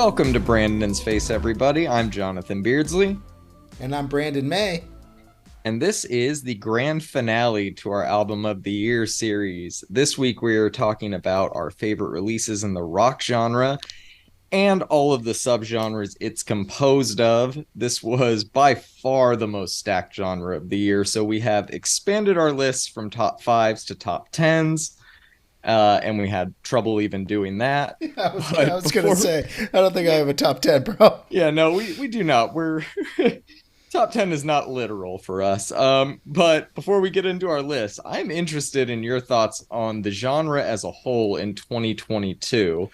Welcome to Brandon's Face, everybody. I'm Jonathan Beardsley. And I'm Brandon May. And this is the grand finale to our Album of the Year series. This week we are talking about our favorite releases in the rock genre and all of the subgenres it's composed of. This was by far the most stacked genre of the year, so we have expanded our lists from top fives to top tens. And we had trouble even doing that. I was going to say, I don't think I have a top 10, bro. Yeah, no, we do not. We're top 10 is not literal for us. But before we get into our list, I'm interested in your thoughts on the genre as a whole in 2022.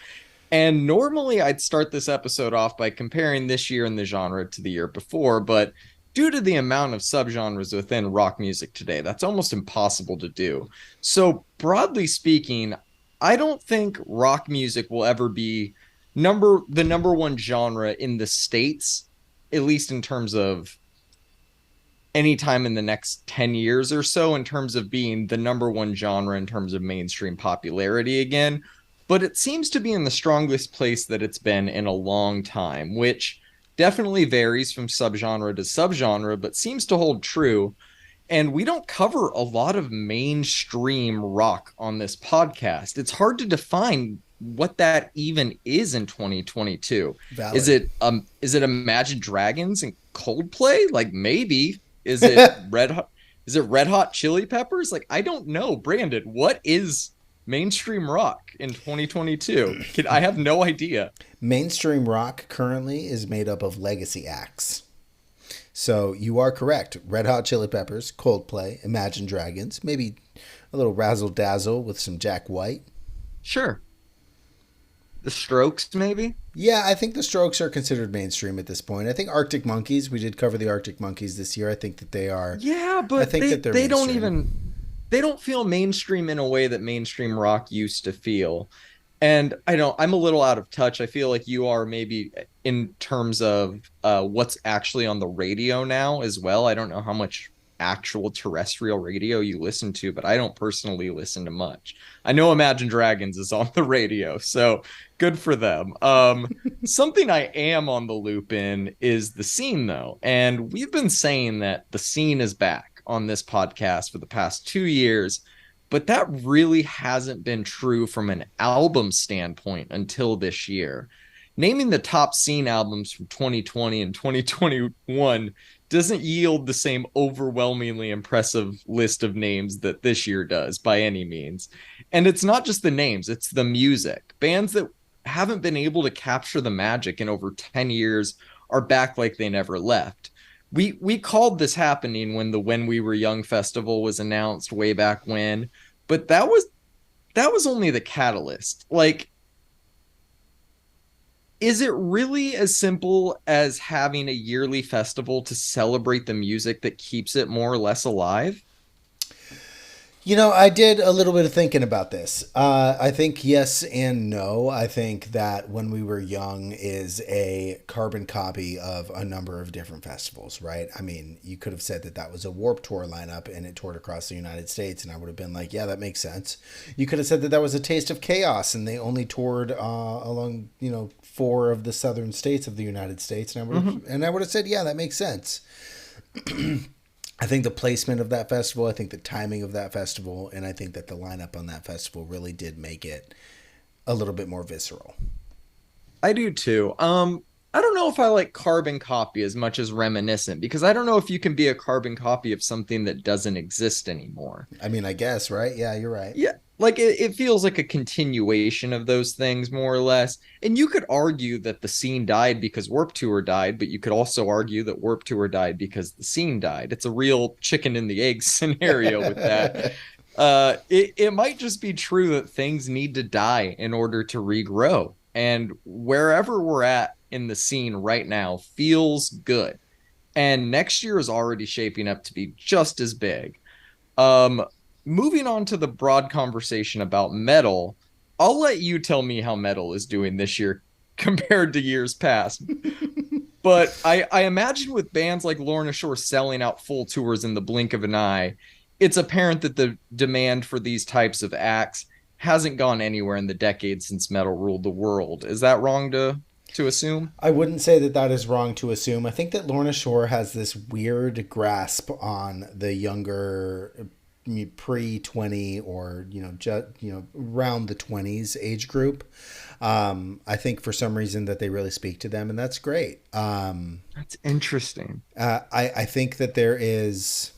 And normally I'd start this episode off by comparing this year in the genre to the year before, but due to the amount of subgenres within rock music today, that's almost impossible to do. So broadly speaking, I don't think rock music will ever be the number one genre in the States, at least in terms of any time in the next 10 years or so, in terms of being the number one genre in terms of mainstream popularity again. But it seems to be in the strongest place that it's been in a long time, which definitely varies from subgenre to subgenre, but seems to hold true. And we don't cover a lot of mainstream rock on this podcast. It's hard to define what that even is in 2022. Valid. Is it Imagine Dragons and Coldplay? Like maybe. Is it Red Hot Chili Peppers? Like I don't know. Brandon, what is mainstream rock in 2022? I have no idea. Mainstream rock currently is made up of legacy acts. So you are correct. Red Hot Chili Peppers, Coldplay, Imagine Dragons, maybe a little razzle dazzle with some Jack White. Sure. The Strokes, maybe? Yeah, I think the Strokes are considered mainstream at this point. I think Arctic Monkeys, we did cover the Arctic Monkeys this year. I think that they are. Yeah, but they don't feel mainstream in a way that mainstream rock used to feel. And I'm a little out of touch. I feel like you are maybe in terms of what's actually on the radio now as well. I don't know how much actual terrestrial radio you listen to, but I don't personally listen to much. I know Imagine Dragons is on the radio, so good for them. Something I am on the loop in is the scene, though. And we've been saying that the scene is back on this podcast for the past 2 years. But that really hasn't been true from an album standpoint until this year. Naming the top scene albums from 2020 and 2021 doesn't yield the same overwhelmingly impressive list of names that this year does by any means. And it's not just the names, it's the music. Bands that haven't been able to capture the magic in over 10 years are back like they never left. We called this happening when the When We Were Young festival was announced way back when, but that was only the catalyst. Like, is it really as simple as having a yearly festival to celebrate the music that keeps it more or less alive? You know, I did a little bit of thinking about this. I think yes and no. I think that When We Were Young is a carbon copy of a number of different festivals, right? I mean, you could have said that that was a Warped Tour lineup and it toured across the United States, and I would have been like, yeah, that makes sense. You could have said that that was a Taste of Chaos and they only toured along, 4 of the southern states of the United States, and I would have said, yeah, that makes sense. I think the placement of that festival, I think the timing of that festival, and I think that the lineup on that festival really did make it a little bit more visceral. I do too. I don't know if I like carbon copy as much as reminiscent, because I don't know if you can be a carbon copy of something that doesn't exist anymore. I mean, I guess, right? Yeah, you're right. Yeah, like it feels like a continuation of those things more or less. And you could argue that the scene died because Warped Tour died, but you could also argue that Warped Tour died because the scene died. It's a real chicken and the egg scenario with that. It might just be true that things need to die in order to regrow. And wherever we're at in the scene right now feels good. And next year is already shaping up to be just as big. Moving on to the broad conversation about metal, I'll let you tell me how metal is doing this year compared to years past. But I imagine with bands like Lorna Shore selling out full tours in the blink of an eye, it's apparent that the demand for these types of acts hasn't gone anywhere in the decades since metal ruled the world. Is that wrong to to assume. I wouldn't say that that is wrong to assume. I think that Lorna Shore has this weird grasp on the younger pre 20 or around the 20s age group. I think for some reason that they really speak to them, and that's great. That's interesting. I think that there is.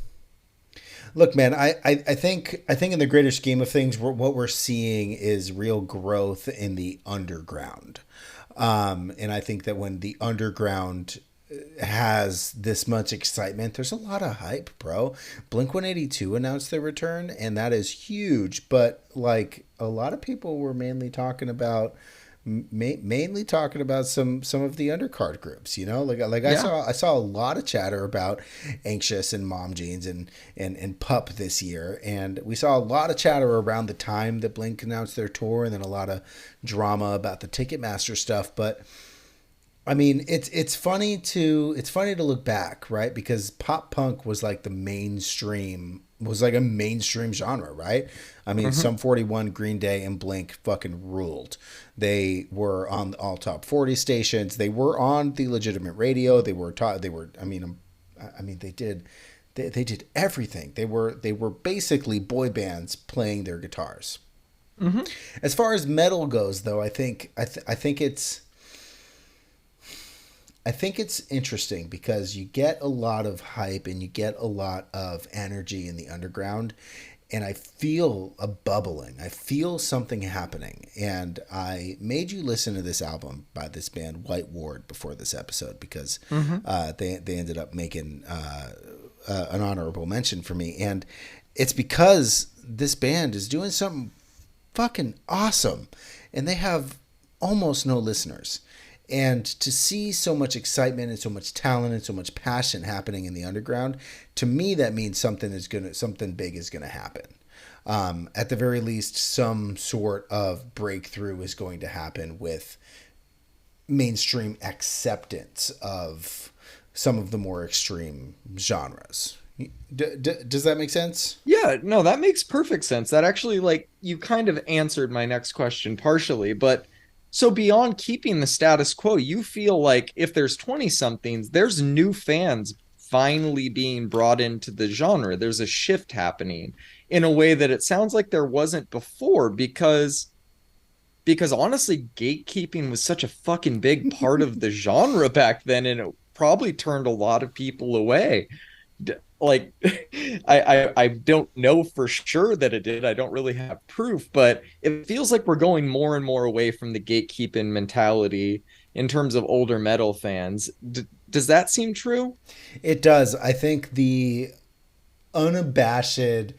Look, man, I think in the greater scheme of things, what we're seeing is real growth in the underground. And I think that when the underground has this much excitement, there's a lot of hype, bro. Blink 182 announced their return, and that is huge. But like a lot of people were mainly talking about some of the undercard groups, like Yeah. I saw a lot of chatter about Anxious and Mom Jeans and Pup this year, and we saw a lot of chatter around the time that Blink announced their tour, and then a lot of drama about the Ticketmaster stuff. But I mean, it's funny to look back, right? Because pop punk was like a mainstream genre, right? I mean, Hmm. Sum 41, Green Day, and Blink fucking ruled. They were on all top 40 stations. They were on the legitimate radio. They were taught. They were. I mean, they did. They did everything. They were basically boy bands playing their guitars. Hmm. As far as metal goes, though, I think it's interesting because you get a lot of hype and you get a lot of energy in the underground, and I feel a bubbling. I feel something happening. And I made you listen to this album by this band White Ward before this episode because Hmm. they ended up making an honorable mention for me, and it's because this band is doing something fucking awesome, and they have almost no listeners. And to see so much excitement and so much talent and so much passion happening in the underground, to me that means something big is gonna happen. At the very least, some sort of breakthrough is going to happen with mainstream acceptance of some of the more extreme genres. Does that make sense? Yeah, no, that makes perfect sense. That actually, like, you kind of answered my next question partially, but so beyond keeping the status quo, you feel like if there's 20 somethings, there's new fans finally being brought into the genre. There's a shift happening in a way that it sounds like there wasn't before because honestly, gatekeeping was such a fucking big part of the genre back then, and it probably turned a lot of people away. Like I don't know for sure that it did. I don't really have proof, but it feels like we're going more and more away from the gatekeeping mentality in terms of older metal fans. Does that seem true? It does. I think the unabashed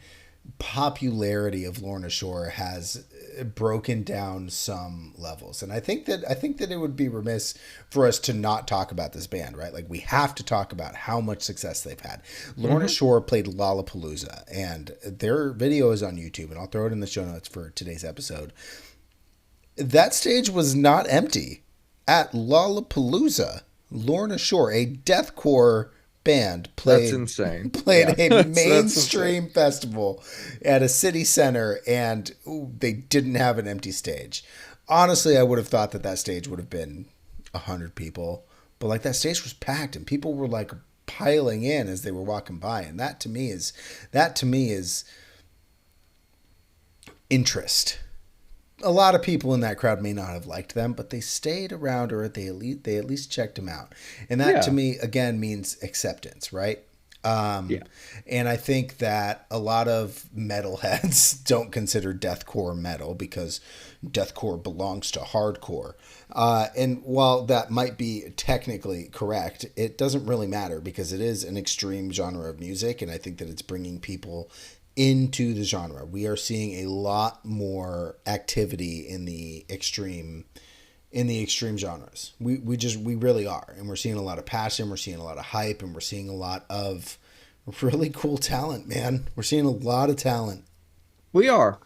popularity of Lorna Shore has broken down some levels, and I think that it would be remiss for us to not talk about this band, right? Like we have to talk about how much success they've had. Lorna Hmm. Shore played Lollapalooza, and their video is on YouTube, and I'll throw it in the show notes for today's episode. That stage was not empty at Lollapalooza. Lorna Shore, a deathcore band, That's played insane. Yeah, played a that's insane. mainstream festival at a city center, and they didn't have an empty stage. Honestly, I would have thought that that stage would have been 100 people, but like that stage was packed, and people were like piling in as they were walking by, and that to me is interest. A lot of people in that crowd may not have liked them, but they stayed around, or they at least checked them out, and that to Yeah. me again means acceptance, right? Um, Yeah. and I think that a lot of metalheads don't consider deathcore metal because deathcore belongs to hardcore. And while that might be technically correct, it doesn't really matter because it is an extreme genre of music, and I think that it's bringing people into the genre. We are seeing a lot more activity in the extreme genres. We really are, and we're seeing a lot of passion. We're seeing a lot of hype, and we're seeing a lot of really cool talent. Man, we're seeing a lot of talent. We are,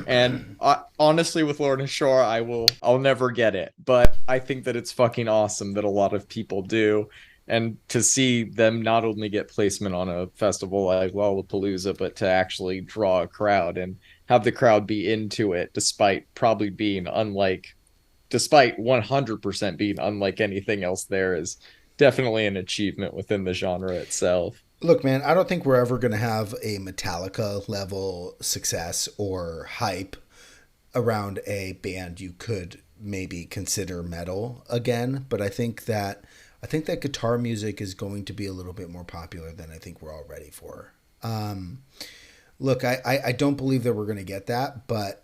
and honestly, with Lord and Shore, I'll never get it, but I think that it's fucking awesome that a lot of people do, and to see them not only get placement on a festival like Lollapalooza, but to actually draw a crowd and have the crowd be into it, despite probably being unlike despite 100% being unlike anything else there, is definitely an achievement within the genre itself. Look, man, I don't think we're ever going to have a Metallica level success or hype around a band you could maybe consider metal again, but I think that guitar music is going to be a little bit more popular than I think we're all ready for. Look, I don't believe that we're going to get that, but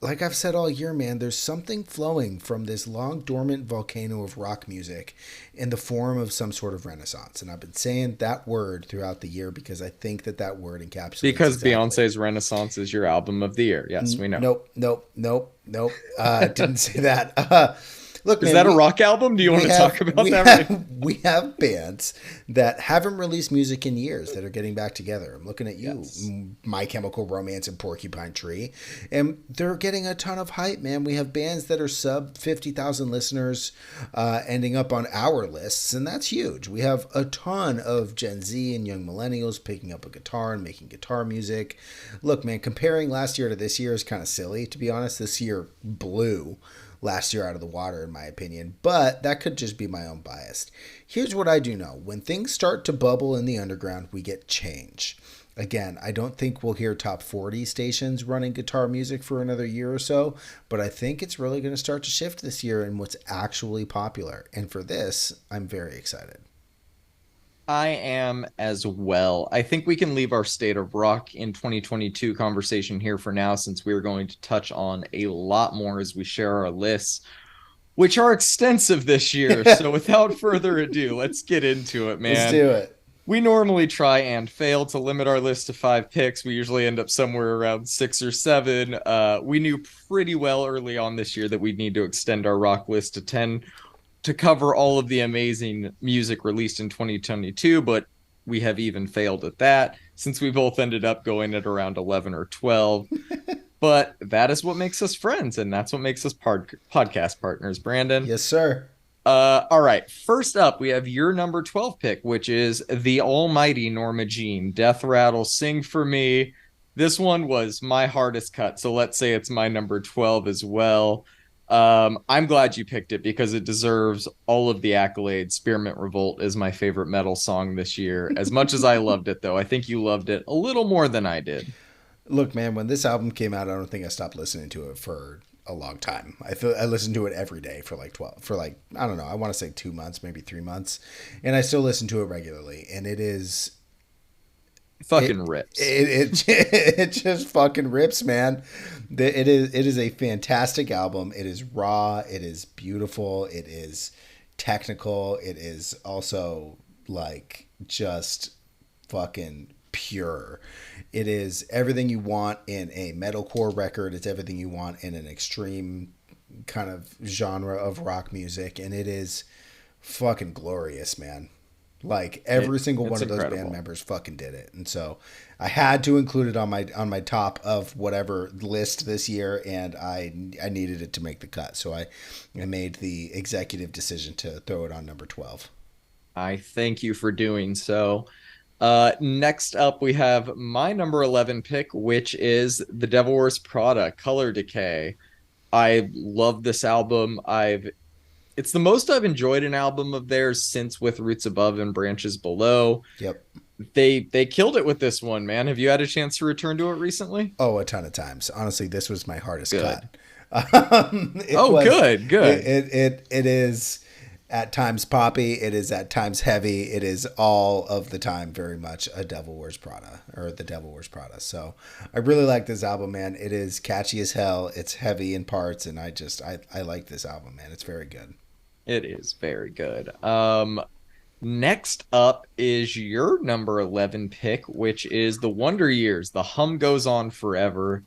like I've said all year, man, there's something flowing from this long dormant volcano of rock music in the form of some sort of renaissance. And I've been saying that word throughout the year because I think that word encapsulates Because exactly. Beyonce's Renaissance is your album of the year. Yes, we know. Nope, nope, nope, nope. Didn't say that. Look, Is man, that a we rock album? Do you want we to talk have about we that right have we have bands that haven't released music in years that are getting back together. I'm looking at you, Yes. My Chemical Romance and Porcupine Tree, and they're getting a ton of hype, man. We have bands that are sub 50,000 listeners, ending up on our lists, and that's huge. We have a ton of Gen Z and young millennials picking up a guitar and making guitar music. Look, man, comparing last year to this year is kind of silly, to be honest. This year blew last year out of the water, in my opinion, but that could just be my own bias. Here's what I do know: when things start to bubble in the underground, we get change. Again, I don't think we'll hear top 40 stations running guitar music for another year or so, but I think it's really going to start to shift this year in what's actually popular. And for this, I'm very excited. I am as well. I think we can leave our state of rock in 2022 conversation here for now, since we are going to touch on a lot more as we share our lists, which are extensive this year. So without further ado, let's get into it, Let's man. do it. We normally try and fail to limit our list to 5 picks. We usually end up somewhere around 6 or 7. We knew pretty well early on this year that we'd need to extend our rock list to 10 to cover all of the amazing music released in 2022, but we have even failed at that since we both ended up going at around 11 or 12. But that is what makes us friends, and that's what makes us podcast partners, Brandon. Yes, sir. All right. First up, we have your number 12 pick, which is the almighty Norma Jean. Death Rattle, Sing for Me. This one was my hardest cut, so let's say it's my number 12 as well. I'm glad you picked it because it deserves all of the accolades. Spearmint Revolt is my favorite metal song this year. As much as I loved it, though, I think you loved it a little more than I did. Look, man, when this album came out, I don't think I stopped listening to it for a long time. I listened to it every day for like 12 for like I don't know, I want to say 2 months, maybe 3 months, and I still listen to it regularly, and Fucking it rips. it just fucking rips, man. It is a fantastic album. It is raw, it is beautiful, it is technical, it is also like just fucking pure. It is everything you want in a metalcore record. It's everything you want in an extreme kind of genre of rock music, and it is fucking glorious, man. Like every single one It's of those band incredible. members fucking did it, and so I had to include it on my top of whatever list this year, and I needed it to make the cut, so I made the executive decision to throw it on number 12. I thank you for doing so. Next up, we have my number 11 pick, which is The Devil Wears Prada, Color Decay. I love this album. It's the most I've enjoyed an album of theirs since With Roots Above and Branches Below. Yep. They killed it with this one, man. Have you had a chance to return to it recently? Oh, a ton of times. Honestly, this was my hardest cut. Good. It Oh, was. good, good. It is at times poppy. It is at times heavy. It is all of the time very much a Devil Wears Prada or the Devil Wears Prada. So I really like this album, man. It is catchy as hell. It's heavy in parts, and I like this album, man. It's very good. It is very good. Next up is your number 11 pick, which is The Wonder Years. The Hum Goes On Forever.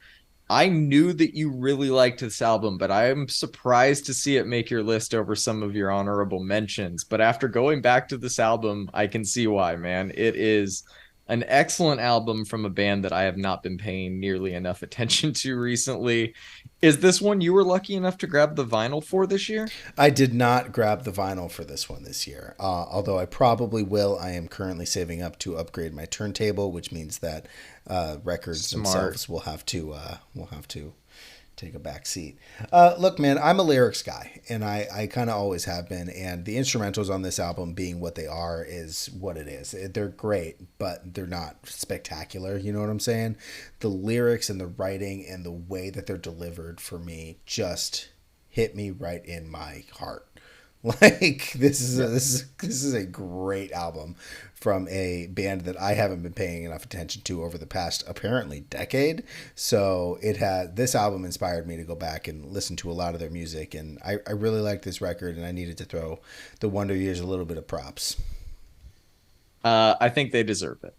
I knew that you really liked this album, but I am surprised to see it make your list over some of your honorable mentions. But after going back to this album, I can see why, man. It is an excellent album from a band that I have not been paying nearly enough attention to recently. Is this one you were lucky enough to grab the vinyl for this year? I did not grab the vinyl for this one this year, although I probably will. I am currently saving up to upgrade my turntable, which means that records Smart. themselves will have to take a back seat. Look, man, I'm a lyrics guy, and I kind of always have been. And the instrumentals on this album, being what they are, is what it is. They're great, but they're not spectacular. You know what I'm saying? The lyrics and the writing and the way that they're delivered for me just hit me right in my heart. Like this is a great album from a band that I haven't been paying enough attention to over the past apparently decade. So this album inspired me to go back and listen to a lot of their music, and I really like this record, and I needed to throw the Wonder Years a little bit of props. I think they deserve it.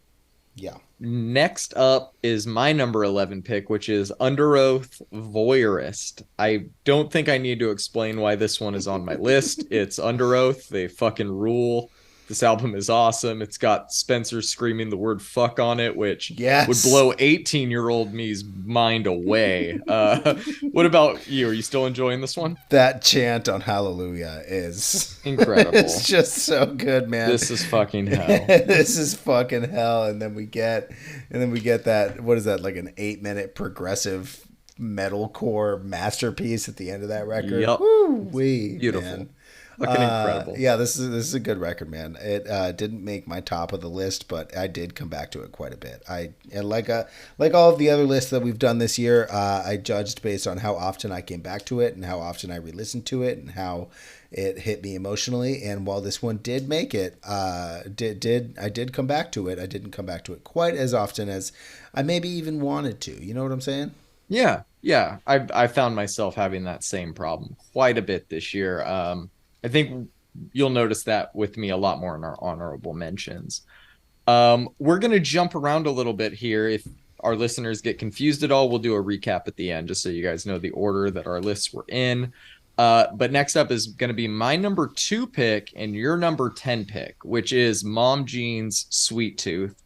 Yeah. Next up is my number 11 pick, which is Under Oath Voyeurist. I don't think I need to explain why this one is on my list. It's Under Oath. They fucking rule. This album is awesome. It's got Spencer screaming the word fuck on it, which would Yes. blow 18-year-old me's mind away. What about you? Are you still enjoying this one? That chant on Hallelujah is Incredible. It's just so good, man. This is fucking hell. This is fucking hell. And then we get that, what is that, like an 8-minute progressive metalcore masterpiece at the end of that record. Yep. Woo-wee, Beautiful. man. Fucking incredible. Yeah, this is a good record, man. It didn't make my top of the list, but I did come back to it quite a bit. And like all of the other lists that we've done this year, I judged based on how often I came back to it and how often I re-listened to it and how it hit me emotionally. And while this one did make it, I did come back to it. I didn't come back to it quite as often as I maybe even wanted to. You know what I'm saying? Yeah, yeah. I found myself having that same problem quite a bit this year. I think you'll notice that with me a lot more in our honorable mentions. We're going to jump around a little bit here. If our listeners get confused at all, we'll do a recap at the end just so you guys know the order that our lists were in. But next up is going to be my number 2 pick and your number 10 pick, which is Mom Jean's Sweet Tooth.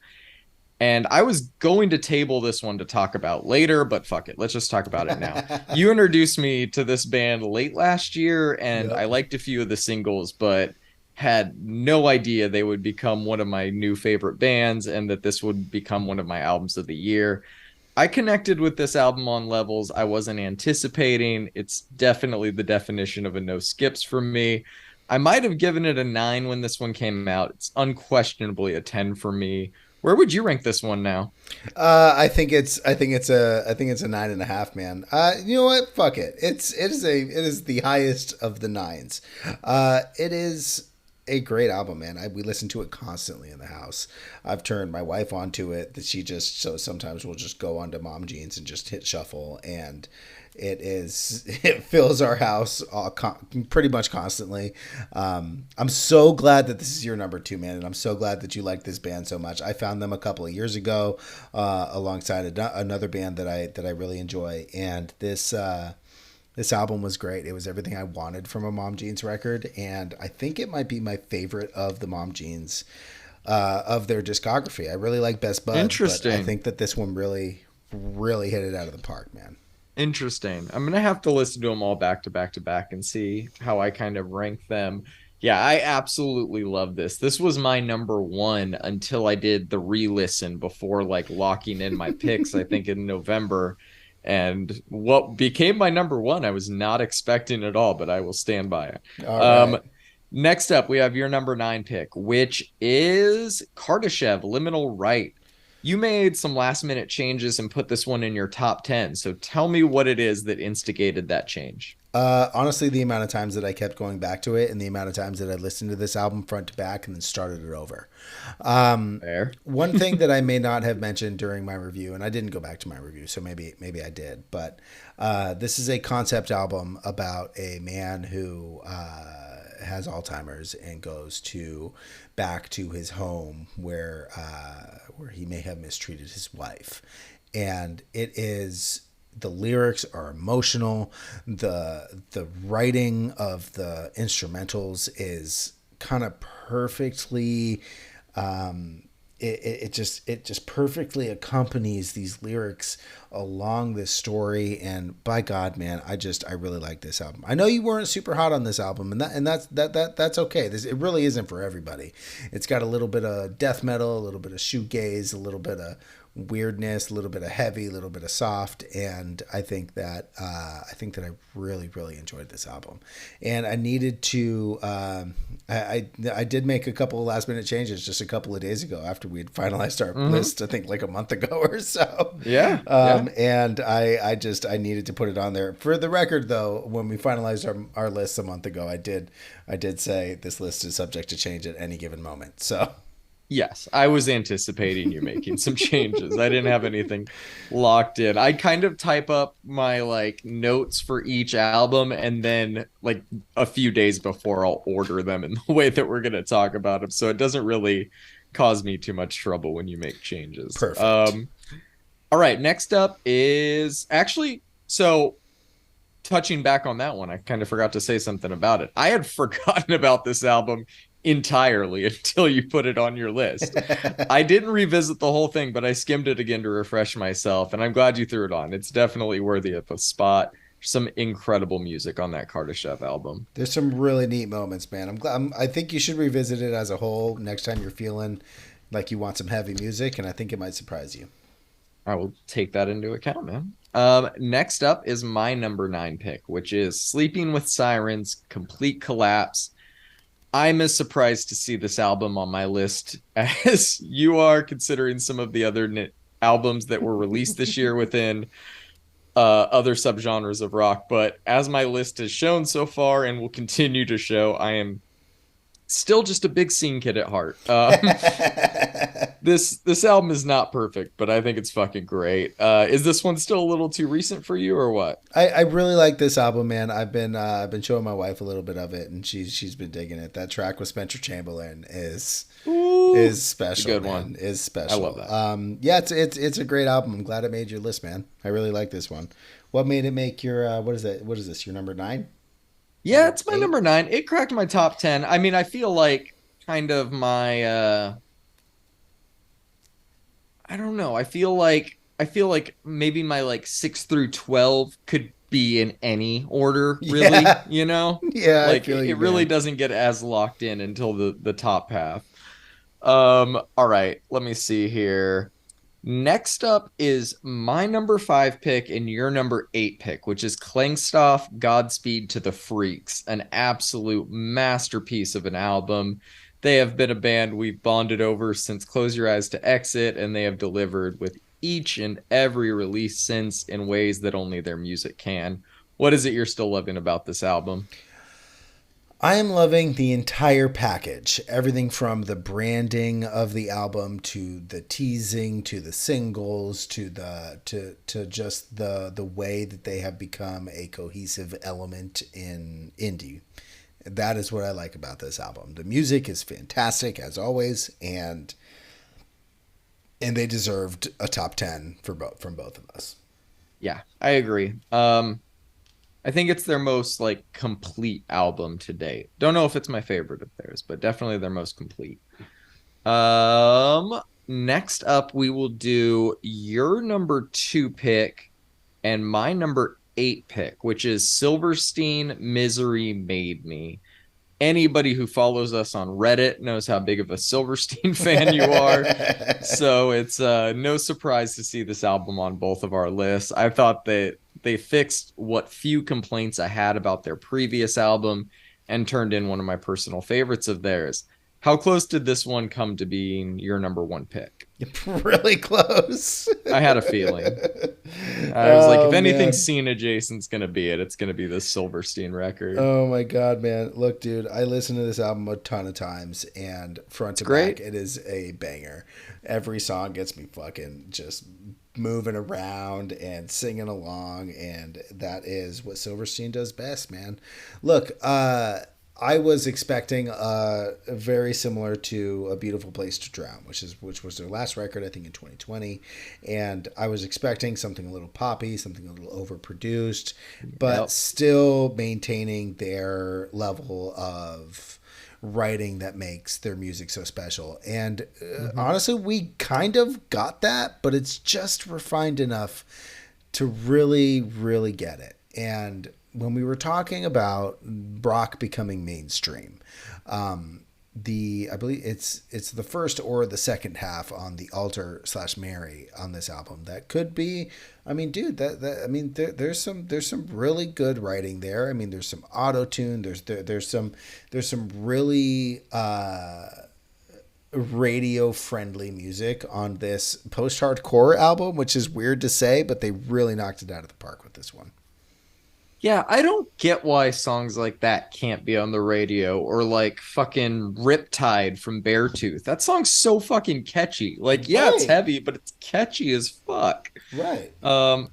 And I was going to table this one to talk about later, but fuck it. Let's just talk about it now. You introduced me to this band late last year, and I liked a few of the singles, but had no idea they would become one of my new favorite bands and that this would become one of my albums of the year. I connected with this album on levels I wasn't anticipating. It's definitely the definition of a no skips for me. I might have given it a 9 when this one came out. It's unquestionably a 10 for me. Where would you rank this one now? I think it's a 9.5, man. You know what? Fuck it. It is the highest of the 9s. It is a great album, man. We listen to it constantly in the house. I've turned my wife onto it. That so sometimes we'll just go onto Mom Jeans and just hit shuffle, and it fills our house pretty much constantly. I'm so glad that this is your number 2, man, and I'm so glad that you like this band so much. I found them a couple of years ago alongside another band that I really enjoy, and this album was great. It was everything I wanted from a Mom Jeans record, and I think it might be my favorite of the Mom Jeans of their discography. I really like Best Bud, but I think that this one really, really hit it out of the park, man. Interesting. I'm going to have to listen to them all back to back to back and see how I kind of rank them. Yeah, I absolutely love this. This was my number 1 until I did the re-listen before like locking in my picks, I think in November. And what became my number 1, I was not expecting at all, but I will stand by it. All right. Next up, we have your number 9 pick, which is Kardashev, Liminal Right. You made some last minute changes and put this one in your top 10. So tell me what it is that instigated that change. Honestly, the amount of times that I kept going back to it and the amount of times that I listened to this album front to back and then started it over. Fair. One thing that I may not have mentioned during my review, and I didn't go back to my review, so maybe I did, but this is a concept album about a man who has Alzheimer's and goes back to his home where he may have mistreated his wife, and the lyrics are emotional. The writing of the instrumentals is kind of perfectly. It just perfectly accompanies these lyrics along this story, and by God, man, I really like this album. I know you weren't super hot on this album, and that's okay. It really isn't for everybody. It's got a little bit of death metal, a little bit of shoegaze, a little bit of weirdness, a little bit of heavy, a little bit of soft, and I really really enjoyed this album, and I needed to. I did make a couple of last minute changes just a couple of days ago after we had finalized our Mm-hmm. list. I think like a month ago or so. Yeah, yeah. And I needed to put it on there. For the record, though, when we finalized our list a month ago, I did say this list is subject to change at any given moment. So Yes, I was anticipating you making some changes. I didn't have anything locked in. I kind of type up my like notes for each album and then like a few days before I'll order them in the way that we're going to talk about them. So it doesn't really cause me too much trouble when you make changes. perfect. All right, next up is actually so touching back on that one, I kind of forgot to say something about it. I had forgotten about this album entirely until you put it on your list. I didn't revisit the whole thing, but I skimmed it again to refresh myself, and I'm glad you threw it on. It's definitely worthy of a spot. Some incredible music on that Kardashev album. There's some really neat moments, man. I think you should revisit it as a whole next time you're feeling like you want some heavy music, and I think it might surprise you. I will take that into account, man. Next up is my number 9 pick, which is Sleeping with Sirens, Complete Collapse. I'm as surprised to see this album on my list as you are, considering some of the other albums that were released this year within other subgenres of rock. But as my list has shown so far and will continue to show, I am still just a big scene kid at heart. This album is not perfect, but I think it's fucking great. Is this one still a little too recent for you, or what? I really like this album, man. I've been showing my wife a little bit of it, and she's been digging it. That track with Spencer Chamberlain Ooh, is it's a special, good man. one. Is I love special. that. Yeah, it's a great album. I'm glad it made your list, man. I really like this one. What made it make your what is it? What is this? Your number 9? Yeah, Number it's my 8? number 9. It cracked my top 10. I mean, I feel like kind of my I don't know. I feel like maybe my like 6 through 12 could be in any order, really, Yeah, you know? yeah. I Like feel it you, really man. doesn't get as locked in until the top half. All right, let me see here. Next up is my number 5 pick and your number 8 pick, which is Klangstoff Godspeed to the Freaks, an absolute masterpiece of an album. They have been a band we've bonded over since Close Your Eyes to Exit, and they have delivered with each and every release since in ways that only their music can. What is it you're still loving about this album? I am loving the entire package. Everything from the branding of the album to the teasing to the singles to just the way that they have become a cohesive element in indie. That is what I like about this album. The music is fantastic as always, and they deserved a top 10 for both from both of us. Yeah, I agree. I think it's their most like complete album to date. Don't know if it's my favorite of theirs, but definitely their most complete. Next up we will do your number 2 pick and my number 8 pick, which is Silverstein Misery Made Me. Anybody who follows us on Reddit knows how big of a Silverstein fan you are. So it's no surprise to see this album on both of our lists. I thought that they fixed what few complaints I had about their previous album and turned in one of my personal favorites of theirs. How close did this one come to being your number 1 pick? Really close. I had a feeling. I was like, if Oh anything man. scene adjacent's gonna be it, it's gonna be this Silverstein record. Oh my god, man. Look, dude, I listened to this album a ton of times and front It's to back great. it is a banger. Every song gets me fucking just moving around and singing along, and that is what Silverstein does best, man. Look, I was expecting very similar to A Beautiful Place to Drown, which was their last record, I think, in 2020, and I was expecting something a little poppy, something a little overproduced, but Yep. still maintaining their level of writing that makes their music so special. And Mm-hmm. honestly, we kind of got that, but it's just refined enough to really, really get it. And when we were talking about Brock becoming mainstream, the I believe it's the first or the second half on the Alter/Mary on this album. That could be. I mean, dude, that I mean, there's some really good writing there. I mean, there's some auto tune. There's some really radio friendly music on this post hardcore album, which is weird to say, but they really knocked it out of the park with this one. Yeah, I don't get why songs like that can't be on the radio, or like fucking Riptide from Beartooth. That song's so fucking catchy. Like, yeah, it's Right. heavy, but it's catchy as fuck. Right.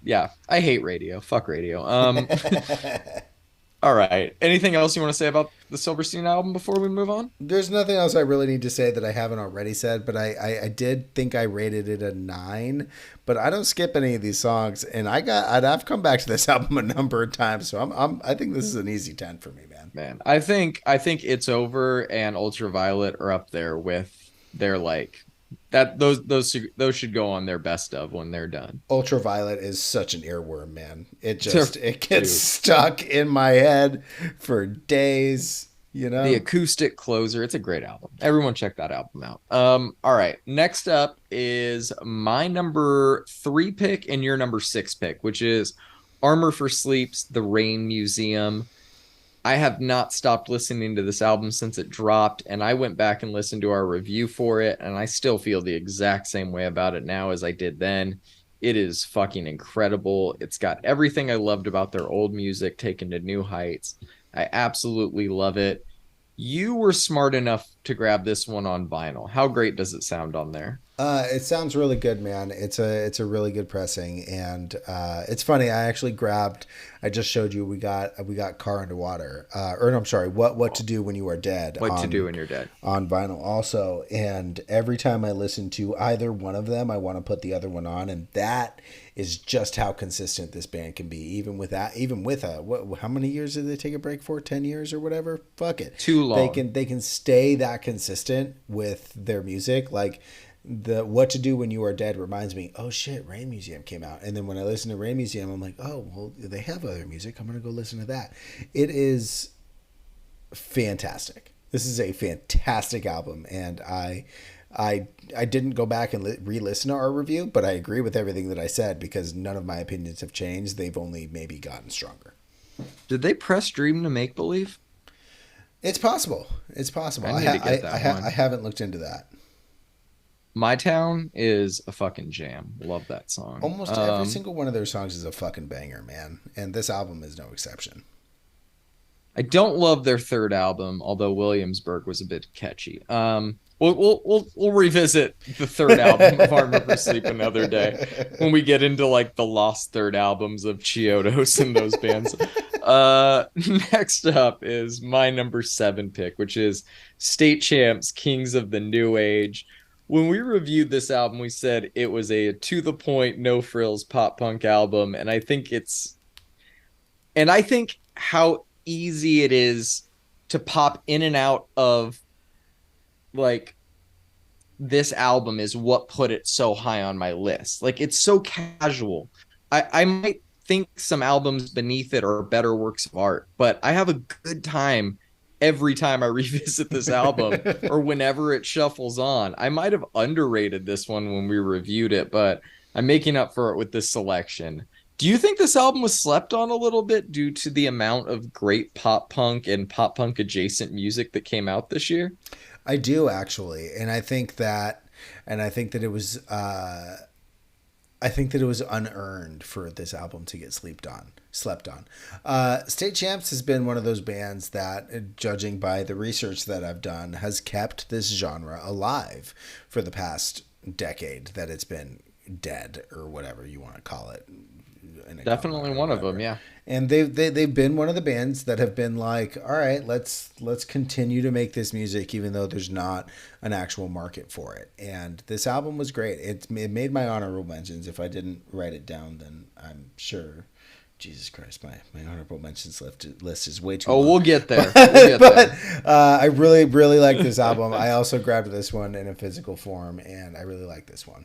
Yeah, I hate radio. Fuck radio. All right. Anything else you want to say about the Silverstein album before we move on? There's nothing else I really need to say that I haven't already said, but I did think I rated it a 9, but I don't skip any of these songs, and I've come back to this album a number of times, so I think this is an easy 10 for me, man. Man, I think It's Over and Ultraviolet are up there with their like that those should go on their best of when they're done. Ultraviolet is such an earworm, man. They're- It gets Dude, stuck in my head for days, you the know? acoustic closer, it's a great album. Everyone check that album out. All right. Next up is my number 3 pick and your number 6 pick, which is Armor for Sleep's The Rain Museum. I have not stopped listening to this album since it dropped, and I went back and listened to our review for it, and I still feel the exact same way about it now as I did then. It is fucking incredible. It's got everything I loved about their old music taken to new heights. I absolutely love it. You were smart enough to grab this one on vinyl. How great does it sound on there? It sounds really good, man. It's a really good pressing, and it's funny. I just showed you. We got Car Underwater. Or no, I'm sorry. What to do when you are dead? What to do when you're dead. On vinyl also. And every time I listen to either one of them, I want to put the other one on, and that is just how consistent this band can be. Even with how many years did they take a break for? 10 years or whatever. Fuck it. Too long. They can stay that consistent with their music. Like the What to Do When You Are Dead reminds me, oh shit, Rain Museum came out. And then when I listen to Rain Museum, I'm like, oh, well, they have other music. I'm going to go listen to that. It is fantastic. This is a fantastic album. And I didn't go back and re-listen to our review, but I agree with everything that I said because none of my opinions have changed. They've only maybe gotten stronger. Did they press Dream to Make Believe? It's possible. It's possible. I need to get that one. I haven't looked into that. My Town is a fucking jam. Love that song. Almost every single one of their songs is a fucking banger, man. And this album is no exception. I don't love their third album, although Williamsburg was a bit catchy. We'll revisit the third album of Armor for Sleep another day when we get into like the lost third albums of Chiodos and those bands. Next up is my number 7 pick, which is State Champs, Kings of the New Age. When we reviewed this album, we said it was a to the point, no frills pop punk album, and I think how easy it is to pop in and out of like this album is what put it so high on my list. Like it's so casual. I might think some albums beneath it are better works of art, but I have a good time every time I revisit this album or whenever it shuffles on. I might have underrated this one when we reviewed it, but I'm making up for it with this selection. Do you think this album was slept on a little bit due to the amount of great pop punk and pop punk adjacent music that came out this year? I do actually, and I think that it was unearned for this album to get slept on. State Champs has been one of those bands that, judging by the research that I've done, has kept this genre alive for the past decade that it's been dead or whatever you want to call it. Definitely one of them, yeah. And they've been one of the bands that have been like, all right, let's continue to make this music even though there's not an actual market for it. And this album was great. It made my honorable mentions. If I didn't write it down, then I'm sure. Jesus Christ, my honorable mentions list is way too long. We'll get there. But I really, really like this album. I also grabbed this one in a physical form, and I really like this one.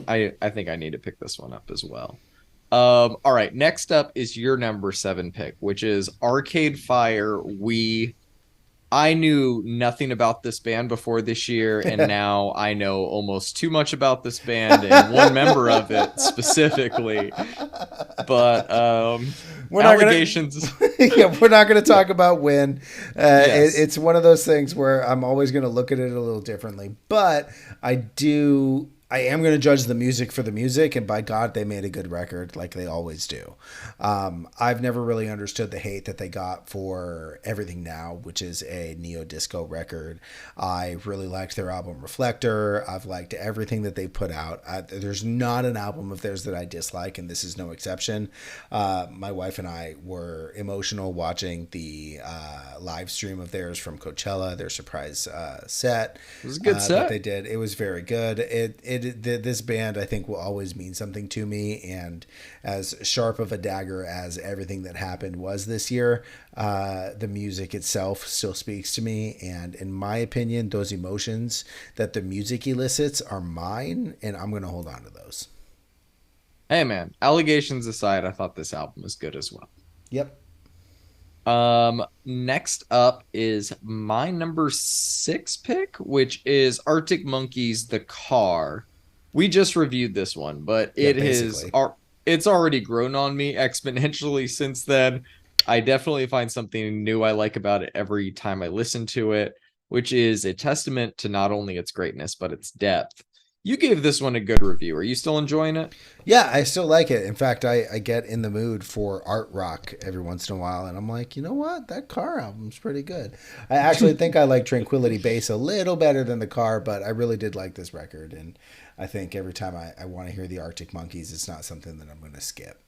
I think I need to pick this one up as well. All right, next up is your number 7 pick, which is Arcade Fire. I knew nothing about this band before this year, and now I know almost too much about this band and one member of it specifically. But We're not gonna, allegations. yeah, we're not gonna talk about when. Yes. It's one of those things where I'm always gonna look at it a little differently, but I am going to judge the music for the music, and by God, they made a good record like they always do. I've never really understood the hate that they got for Everything Now, which is a neo disco record. I really liked their album Reflector. I've liked everything that they put out. There's not an album of theirs that I dislike, and this is no exception. My wife and I were emotional watching the live stream of theirs from Coachella, their surprise set It was a good that they set. did. It was very good. This band I think will always mean something to me, and as sharp of a dagger as everything that happened was this year, the music itself still speaks to me. And in my opinion, those emotions that the music elicits are mine, and I'm gonna hold on to those. Hey man, allegations aside, I thought this album was good as well. Yep. Next up is my number 6 pick, which is Arctic Monkeys The Car. We just reviewed this one, but Yeah, basically. it's already grown on me exponentially since then. I definitely find something new I like about it every time I listen to it, which is a testament to not only its greatness, but its depth. You gave this one a good review. Are you still enjoying it? Yeah, I still like it. In fact, I get in the mood for art rock every once in a while, and I'm like, you know what? That Car album's pretty good. I actually think I like Tranquility Base a little better than the Car, but I really did like this record, and I think every time I want to hear the Arctic Monkeys, it's not something that I'm going to skip.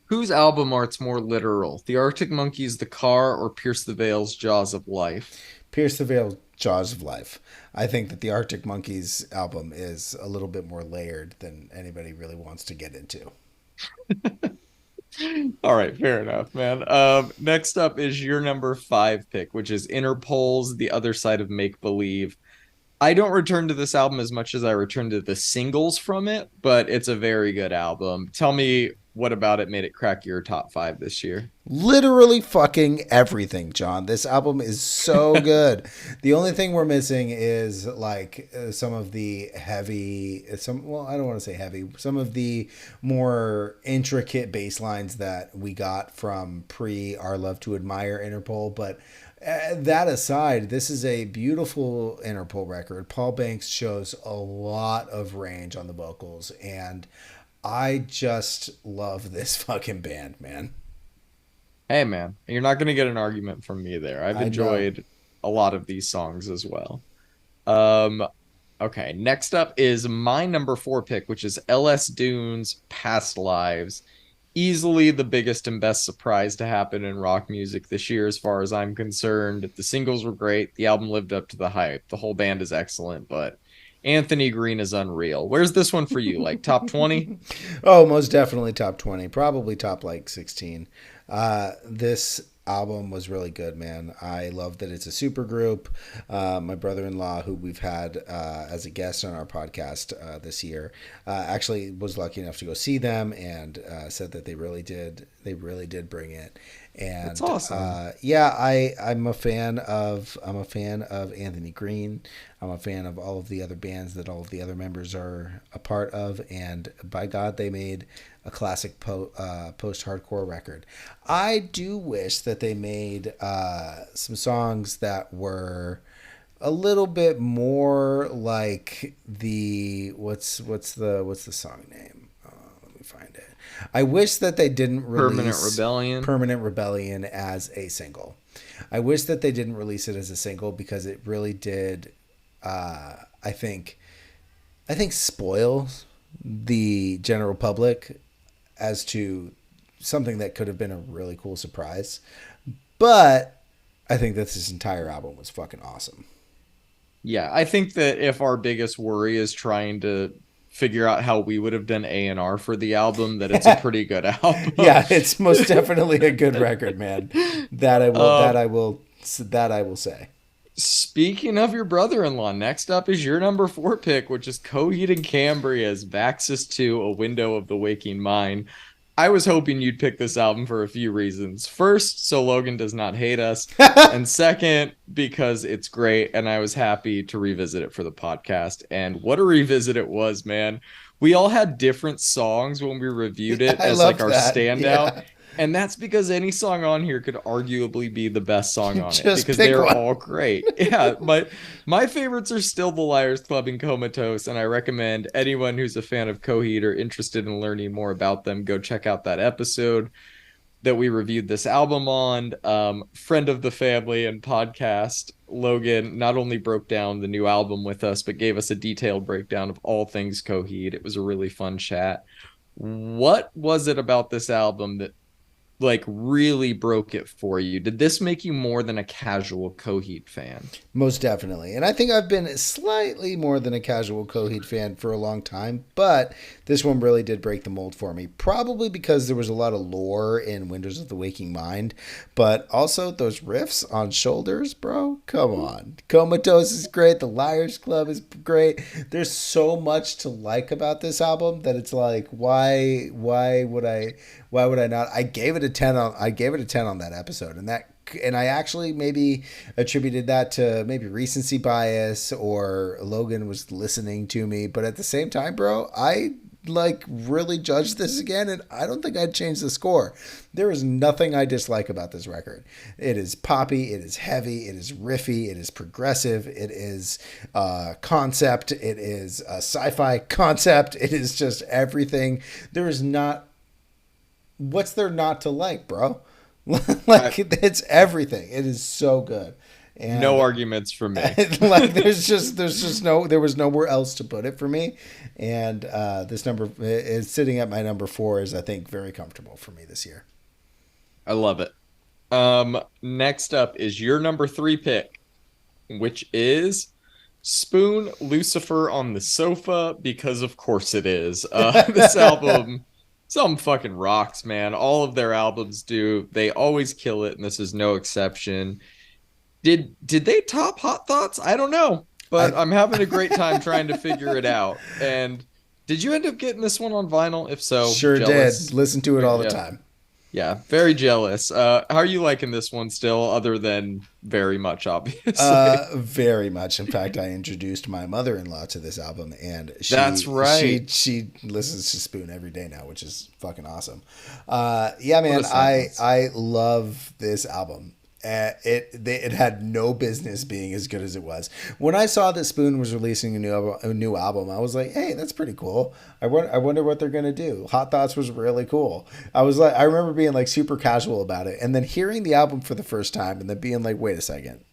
Whose album art's more literal? The Arctic Monkeys' The Car or Pierce the Veil's Jaws of Life? Pierce the Veil, Jaws of Life. I think that the Arctic Monkeys album is a little bit more layered than anybody really wants to get into. All right, fair enough, man. Next up is your number 5 pick, which is Interpol's The Other Side of Make Believe. I don't return to this album as much as I return to the singles from it, but it's a very good album. Tell me what about it made it crack your top 5 this year? Literally fucking everything, John. This album is so good. The only thing we're missing is like some of the heavy, some, well, I don't want to say heavy, some of the more intricate bass lines that we got from pre Our Love to Admire Interpol. But that aside, this is a beautiful Interpol record. Paul Banks shows a lot of range on the vocals, and I just love this fucking band, man. Hey, man, you're not going to get an argument from me there. I've I know. enjoyed a lot of these songs as well. Um, okay, next up is my number 4 pick, which is LS Dune's Past Lives. Easily the biggest and best surprise to happen in rock music this year, as far as I'm concerned. The singles were great. The album lived up to the hype. The whole band is excellent, but Anthony Green is unreal. Where's this one for you? Like top 20? Oh, most definitely top 20, probably top like 16. This album was really good, man. I love that it's a super group. My brother-in-law, who we've had as a guest on our podcast this year, actually was lucky enough to go see them, and said that they really did bring it. That's And awesome. yeah, I'm a fan of Anthony Green. I'm a fan of all of the other bands that all of the other members are a part of, and by God, they made a classic post hardcore record. I do wish that they made some songs that were a little bit more like the what's the song name? Let me find it. I wish that they didn't Permanent release Rebellion. Permanent Rebellion as a single. I wish that they didn't release it as a single because it really did. I think spoil the general public as to something that could have been a really cool surprise. But I think that this entire album was fucking awesome. Yeah, I think that if our biggest worry is trying to figure out how we would have done A&R for the album, that it's a pretty good album. Yeah, it's most definitely a good record, man. That I will uh, that I will say. Speaking of your brother-in-law, next up is your number 4 pick, which is Coheed and Cambria's Vaxis 2, A Window of the Waking Mind. I was hoping you'd pick this album for a few reasons. First, so Logan does not hate us. And second, because it's great. And I was happy to revisit it for the podcast. And what a revisit it was, man. We all had different songs when we reviewed it I as like loved our that. standout. Yeah. And that's because any song on here could arguably be the best song on it Just because pick they're one. all great. Yeah, but my favorites are still The Liars Club and Comatose, and I recommend anyone who's a fan of Coheed or interested in learning more about them go check out that episode that we reviewed this album on. Friend of the family and podcast, Logan not only broke down the new album with us, but gave us a detailed breakdown of all things Coheed. It was a really fun chat. What was it about this album that like really broke it for you? Did this make you more than a casual Coheed fan? Most definitely. And I think I've been slightly more than a casual Coheed fan for a long time, but this one really did break the mold for me. Probably because there was a lot of lore in Windows of the Waking Mind, but also those riffs on Shoulders, bro. Come on. Comatose is great. The Liars Club is great. There's so much to like about this album that it's like, why would I not? I gave it a 10 on that episode, and I actually maybe attributed that to maybe recency bias or Logan was listening to me, but at the same time, bro, I like really judged this again, and I don't think I'd change the score. There is nothing I dislike about this record. It is poppy, it is heavy, it is riffy, it is progressive, it is concept, it is a sci-fi concept, it is just everything. There is not what's there not to like, bro? Like it's everything. It is so good. No And arguments from me. like there was nowhere else to put it for me. And this number is sitting at my number 4 is I think very comfortable for me this year. I love it. Next up is your number 3 pick, which is Spoon Lucifer on the Sofa, because of course it is. This album fucking rocks, man. All of their albums do. They always kill it, and this is no exception. Did they top Hot Thoughts? I don't know, but I I'm having a great time trying to figure it out. And did you end up getting this one on vinyl? If so, sure did. jealous. Listen to it all the Yeah, time. yeah, very jealous. How are you liking this one still, other than very much, obviously? Very much. In fact, I introduced my mother-in-law to this album, and That's right. she listens to Spoon every day now, which is fucking awesome. Yeah, What man, a sentence. I love this album. It had no business being as good as it was. When I saw that Spoon was releasing a new album, I was like, hey, that's pretty cool. I wonder what they're gonna do. Hot Thoughts was really cool. I remember being like super casual about it, and then hearing the album for the first time, and then being like, wait a second,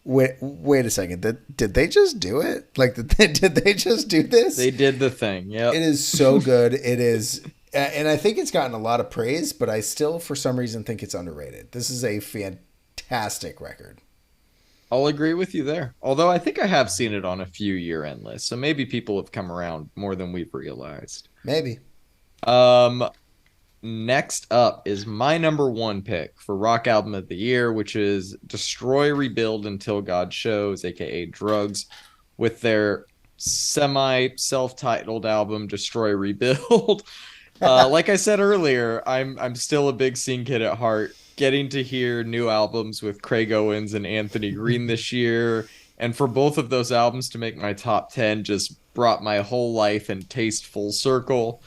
did they just do it? Like, did they just do this? They did the thing. Yep. It is so good. It is, and I think it's gotten a lot of praise, but I still, for some reason, think it's underrated. This is a fantastic record. I'll agree with you there. Although I think I have seen it on a few year-end lists, so maybe people have come around more than we've realized. Maybe. Um, Next up is my number 1 pick for rock album of the year, which is Destroy, Rebuild Until God Shows, aka Drugs, with their semi self-titled album Destroy, Rebuild. Like I said earlier, I'm still a big scene kid at heart. Getting to hear new albums with Craig Owens and Anthony Green this year, and for both of those albums to make my top 10 just brought my whole life and taste full circle.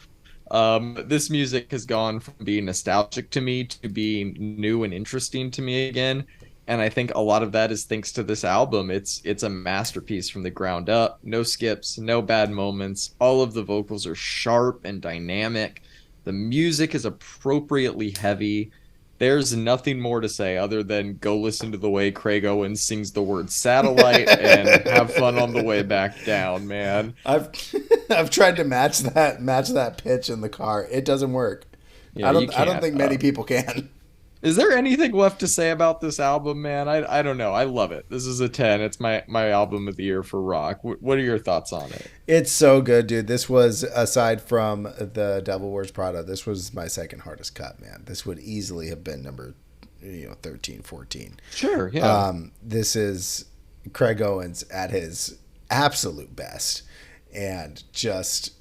This music has gone from being nostalgic to me to being new and interesting to me again. And I think a lot of that is thanks to this album. It's a masterpiece from the ground up. No skips, no bad moments. All of the vocals are sharp and dynamic. The music is appropriately heavy. There's nothing more to say other than go listen to the way Craig Owens sings the word satellite and have fun on the way back down, man. I've I've tried to match that pitch in the car. It doesn't work. Yeah, you I don't can't. think many people can. Is there anything left to say about this album, man? I don't know. I love it. This is a 10. It's my album of the year for rock. What are your thoughts on it? It's so good, dude. This was, aside from the Devil Wears Prada, this was my second hardest cut, man. This would easily have been number 13, 14. Sure, yeah. This is Craig Owens at his absolute best, and just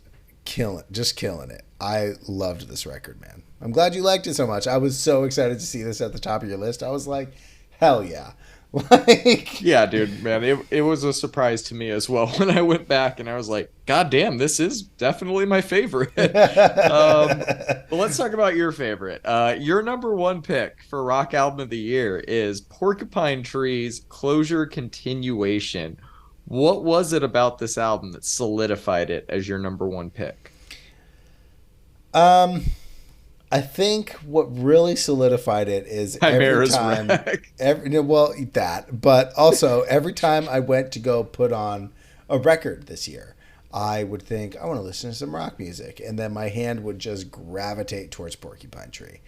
killing it. I loved this record, man. I'm glad you liked it so much. I was so excited to see this at the top of your list. I was like, hell yeah. Like, Yeah, dude, man, it was a surprise to me as well when I went back and I was like, God damn, this is definitely my favorite. But let's talk about your favorite. Your number one pick for rock album of the year is Porcupine Tree's Closure Continuation. What was it about this album that solidified it as your number one pick? um, I think what really solidified it is every Chimera's time, Wreck. well, that, but also every time I went to go put on a record this year, I would think, I want to listen to some rock music. And then my hand would just gravitate towards Porcupine Tree.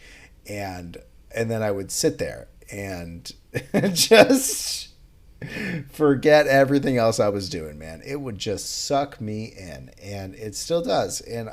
And, and then I would sit there and just forget everything else I was doing, man. It would just suck me in, and it still does. And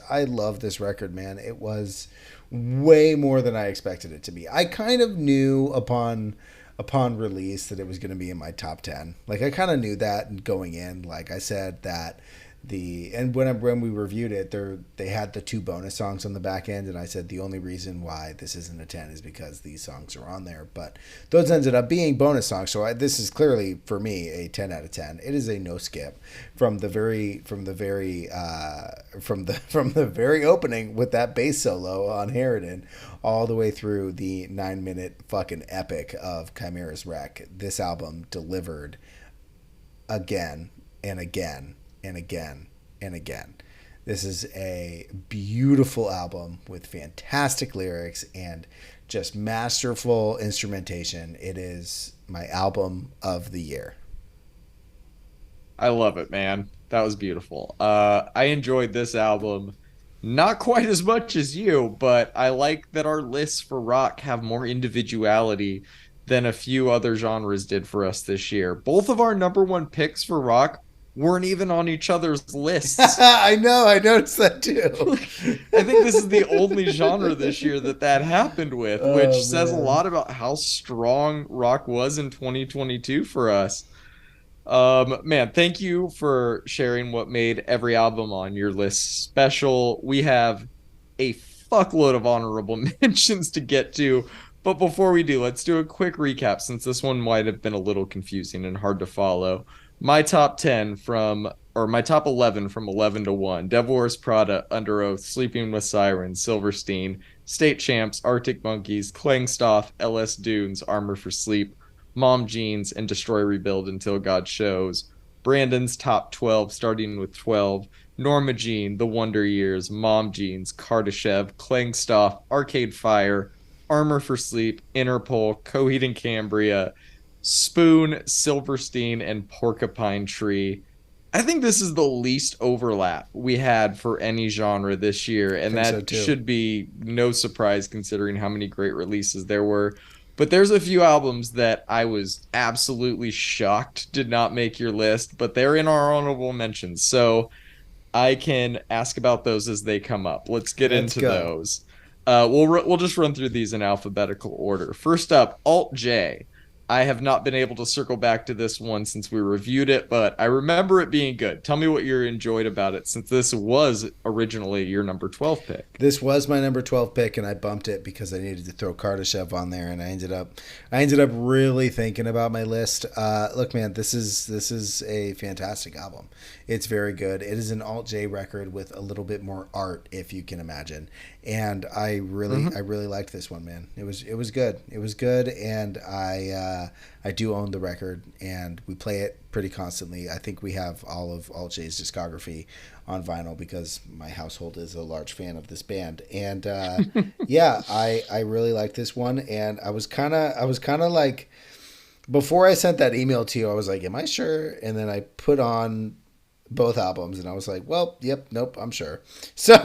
I love this record, man. It was way more than I expected it to be. I kind of knew upon release that it was going to be in my top 10. Like, I kind of knew that going in. Like, I said that when we reviewed it, they had the 2 bonus songs on the back end, and I said the only reason why this isn't a 10 is because these songs are on there. But those ended up being bonus songs, so this is clearly for me a 10 out of 10. It is a no skip from the very opening with that bass solo on Harridan all the way through the 9-minute fucking epic of Chimera's Wreck. This album delivered again and again and again and again. This is a beautiful album with fantastic lyrics and just masterful instrumentation. It is my album of the year. I love it, man. That was beautiful. I enjoyed this album not quite as much as you, but I like that our lists for rock have more individuality than a few other genres did for us this year. Both of our number one picks for rock weren't even on each other's lists. I know, I noticed that too. I think this is the only genre this year that happened with, which says a lot about how strong rock was in 2022 for us. Man, thank you for sharing what made every album on your list special. We have a fuckload of honorable mentions to get to, but before we do, let's do a quick recap since this one might have been a little confusing and hard to follow. My top 10 my top 11 from 11 to 1: Devil Wears Prada, Under Oath, Sleeping with Sirens, Silverstein, State Champs, Arctic Monkeys, Klangstoff, LS Dunes, Armor for Sleep, Mom Jeans, and Destroy Rebuild Until God Shows. Brandon's top 12, starting with 12: Norma Jean, The Wonder Years, Mom Jeans, Kardashev, Klangstoff, Arcade Fire, Armor for Sleep, Interpol, Coheed and Cambria, Spoon, Silverstein, and Porcupine Tree. I think this is the least overlap we had for any genre this year, and that should be no surprise considering how many great releases there were. But there's a few albums that I was absolutely shocked did not make your list, but they're in our honorable mentions. So I can ask about those as they come up. Let's get into those. We'll just run through these in alphabetical order. First up, Alt J. I have not been able to circle back to this one since we reviewed it, but I remember it being good. Tell me what you enjoyed about it, since this was originally your number 12 pick. This was my number 12 pick, and I bumped it because I needed to throw Kardashev on there, and I ended up really thinking about my list. Look, man, this is a fantastic album. It's very good. It is an Alt J record with a little bit more art, if you can imagine. And I really liked this one, man. It was good. It was good, and I do own the record, and we play it pretty constantly. I think we have all of Alt J's discography on vinyl because my household is a large fan of this band. And yeah, I really like this one, and I was kind of like, before I sent that email to you, I was like, am I sure? And then I put on both albums, and I was like, well, yep, nope, I'm sure. So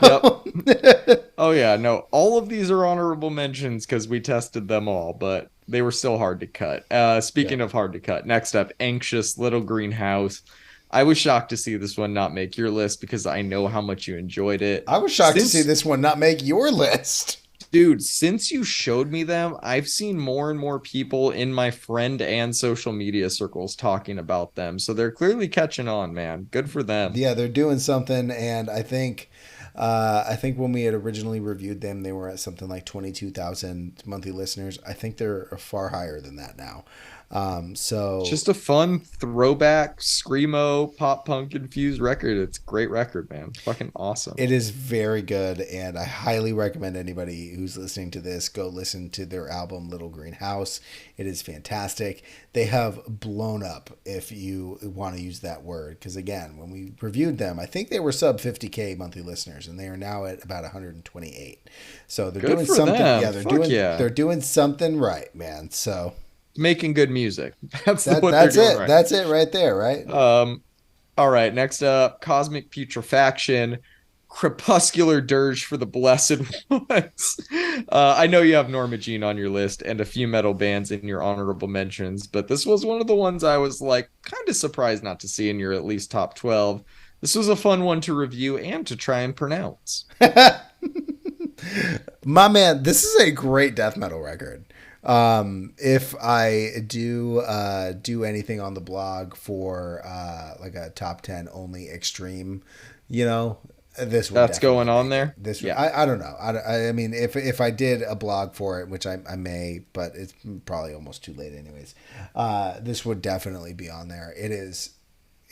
yep. Oh yeah, no, all of these are honorable mentions because we tested them all, but they were still hard to cut. Speaking of hard to cut, next up, Anxious, Little Green House. I was shocked to see this one not make your list because I know how much you enjoyed it. I was shocked to see this one not make your list. Dude, since you showed me them, I've seen more and more people in my friend and social media circles talking about them. So they're clearly catching on, man. Good for them. Yeah, they're doing something, and I think when we had originally reviewed them, they were at something like 22,000 monthly listeners. I think they're far higher than that now. It's So just a fun throwback, screamo, pop punk infused record. It's a great record, man. Fucking awesome. it is very good, and I highly recommend anybody who's listening to this go listen to their album Little Green House. It is fantastic. They have blown up, if you want to use that word, because again, when we reviewed them, I think they were sub 50K monthly listeners, and they are now at about 128. So they're Good doing for something. them. Yeah, Fuck yeah. they're doing something right, man. So Making good music. What they're that's doing it. right. That's it right there, right? All right, next up, Cosmic Putrefaction, Crepuscular Dirge for the Blessed Ones. I know you have Norma Jean on your list and a few metal bands in your honorable mentions, but this was one of the ones I was like kind of surprised not to see in your at least top 12. This was a fun one to review and to try and pronounce. My man, this is a great death metal record. If I do anything on the blog for like a top 10 only extreme, you know, this would That's definitely going on make it. there. This would, Yeah, I don't know. I mean, if I did a blog for it, which I may, but it's probably almost too late anyways. This would definitely be on there. It is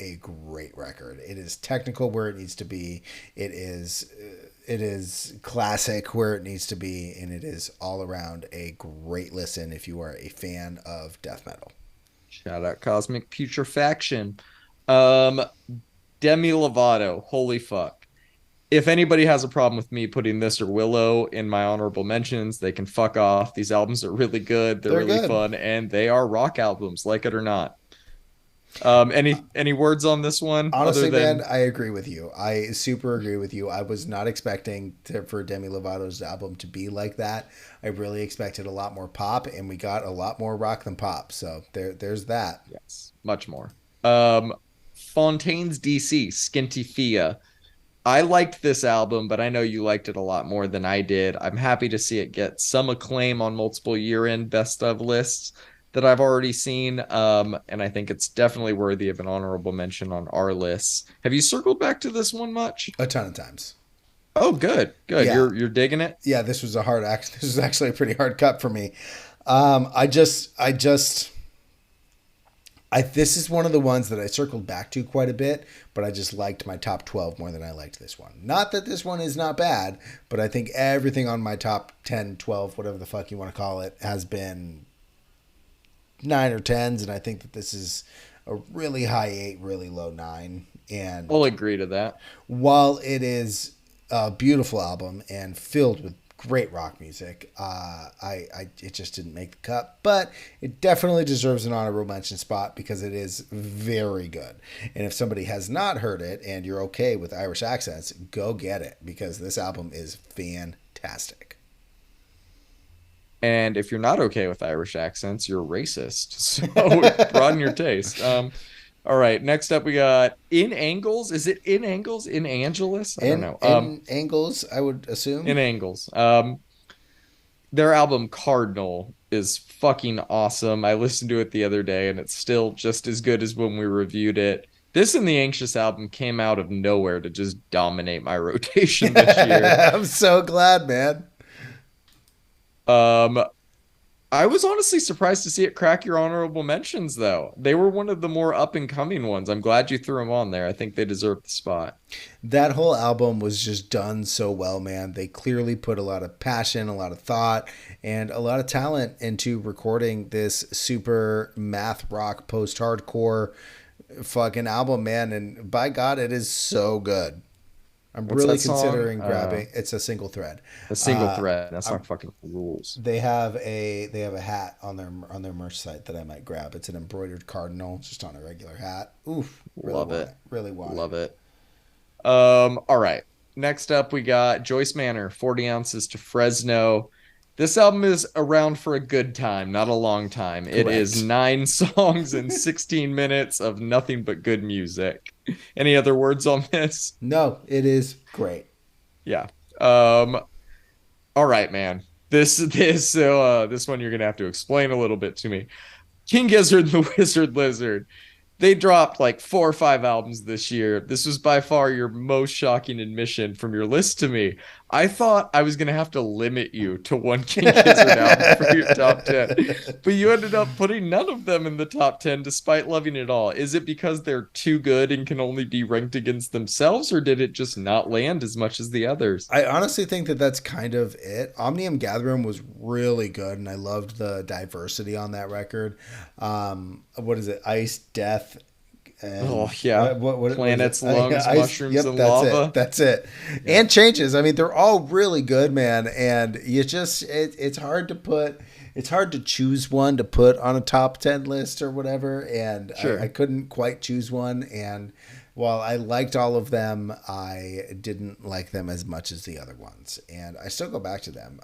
a great record. It is technical where it needs to be. It is classic where it needs to be, and it is all around a great listen if you are a fan of death metal. shout out Cosmic Putrefaction. Um, Demi Lovato, holy fuck. If anybody has a problem with me putting this or Willow in my honorable mentions, they can fuck off. These albums are really good. They're They're really good. fun, and they are rock albums, like it or not. Any words on this one other Honestly, man, than I agree with you. I super agree with you. I was not expecting for Demi Lovato's album to be like that. I really expected a lot more pop, and we got a lot more rock than pop. So there's that. yes, much more. Um, Fontaine's DC, Skinty Fia. I liked this album, but I know you liked it a lot more than I did. I'm happy to see it get some acclaim on multiple year-end best of lists that I've already seen. And I think it's definitely worthy of an honorable mention on our lists. Have you circled back to this one much? A ton of times. Oh, good, good. Yeah, You're digging it. yeah. This was a hard act. This was actually a pretty hard cut for me. I this is one of the ones that I circled back to quite a bit, but I just liked my top 12 more than I liked this one. Not that this one is not bad, but I think everything on my top 10, 12, whatever the fuck you want to call it, has been 9 or 10s, and I think that this is a really high 8, really low 9. I'll And agree to that. while it is a beautiful album and filled with great rock music, it just didn't make the cut, but it definitely deserves an honorable mention spot because it is very good. And if somebody has not heard it and you're okay with Irish accents, go get it because this album is fantastic. And if you're not okay with Irish accents, you're racist. So broaden your taste. All right. Next up, we got In Angles. Is it In Angles? In Angelus? I don't know. In angles, I would assume. In Angles. Their album Cardinal is fucking awesome. I listened to it the other day, and it's still just as good as when we reviewed it. This and the Anxious album came out of nowhere to just dominate my rotation this year. I'm so glad, man. Um, I was honestly surprised to see it crack your honorable mentions, though. They were one of the more up and coming ones. I'm glad you threw them on there. I think they deserve the spot. That whole album was just done so well, man. They clearly put a lot of passion, a lot of thought, and a lot of talent into recording this super math rock post hardcore fucking album, man. And by God, it is so good. I'm What's really that song? considering grabbing. It's a single thread. A single Uh, thread. That's I'm not fucking rules. they have a hat on their merch site that I might grab. It's an embroidered cardinal, just on a regular hat. Oof, really Love want it. it. Really want it. Love it. All right. Next up, we got Joyce Manor, 40 ounces to Fresno. This album is around for a good time, not a long time. It is Correct. 9 songs and 16 minutes of nothing but good music. Any other words on this? No, it is great. Yeah. Um, all right, man. This one you're gonna have to explain a little bit to me. King Gizzard and the Wizard Lizard. They dropped like 4 or 5 albums this year. This was by far your most shocking admission from your list to me. I thought I was going to have to limit you to one King Gizzard album for your top 10, but you ended up putting none of them in the top 10 despite loving it all. Is it because they're too good and can only be ranked against themselves, or did it just not land as much as the others? I honestly think that that's kind of it. Omnium Gatherum was really good, and I loved the diversity on that record. What is it? Ice, Death, Oh, and yeah. what is it? Planets, lungs, Ice. mushrooms, Yep, and that's it. lava. That's it. Yeah. And Changes. I mean, they're all really good, man. And you just it's hard to put. It's hard to choose one to put on a top 10 list or whatever. And I Sure. couldn't quite choose one. And while I liked all of them, I didn't like them as much as the other ones. And I still go back to them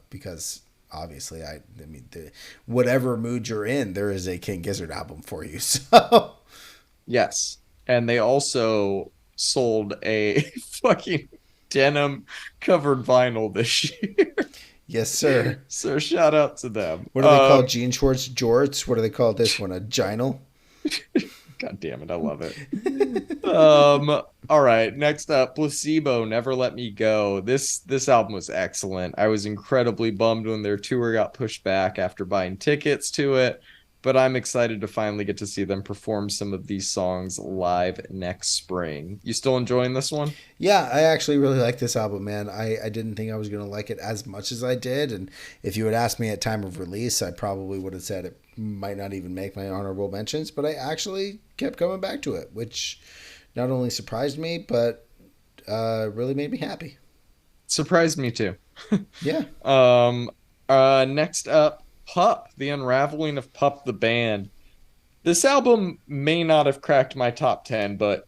because obviously, I mean, whatever mood you're in, there is a King Gizzard album for you. So, Yes. And they also sold a fucking denim covered vinyl this year. yes, sir. So shout out to them. What do they call Jean Shorts jorts? What do they call this one? A ginal? God damn it, I love it. All right, next up, Placebo, Never Let Me Go. This album was excellent. I was incredibly bummed when their tour got pushed back after buying tickets to it, but I'm excited to finally get to see them perform some of these songs live next spring. You still enjoying this one? Yeah, I actually really like this album, man. I didn't think I was going to like it as much as I did. And if you had asked me at time of release, I probably would have said it might not even make my honorable mentions, but I actually kept coming back to it, which not only surprised me, but really made me happy. Surprised me too. Yeah. Next up, Pup, The Unraveling of Pup the Band. This album may not have cracked my top 10, but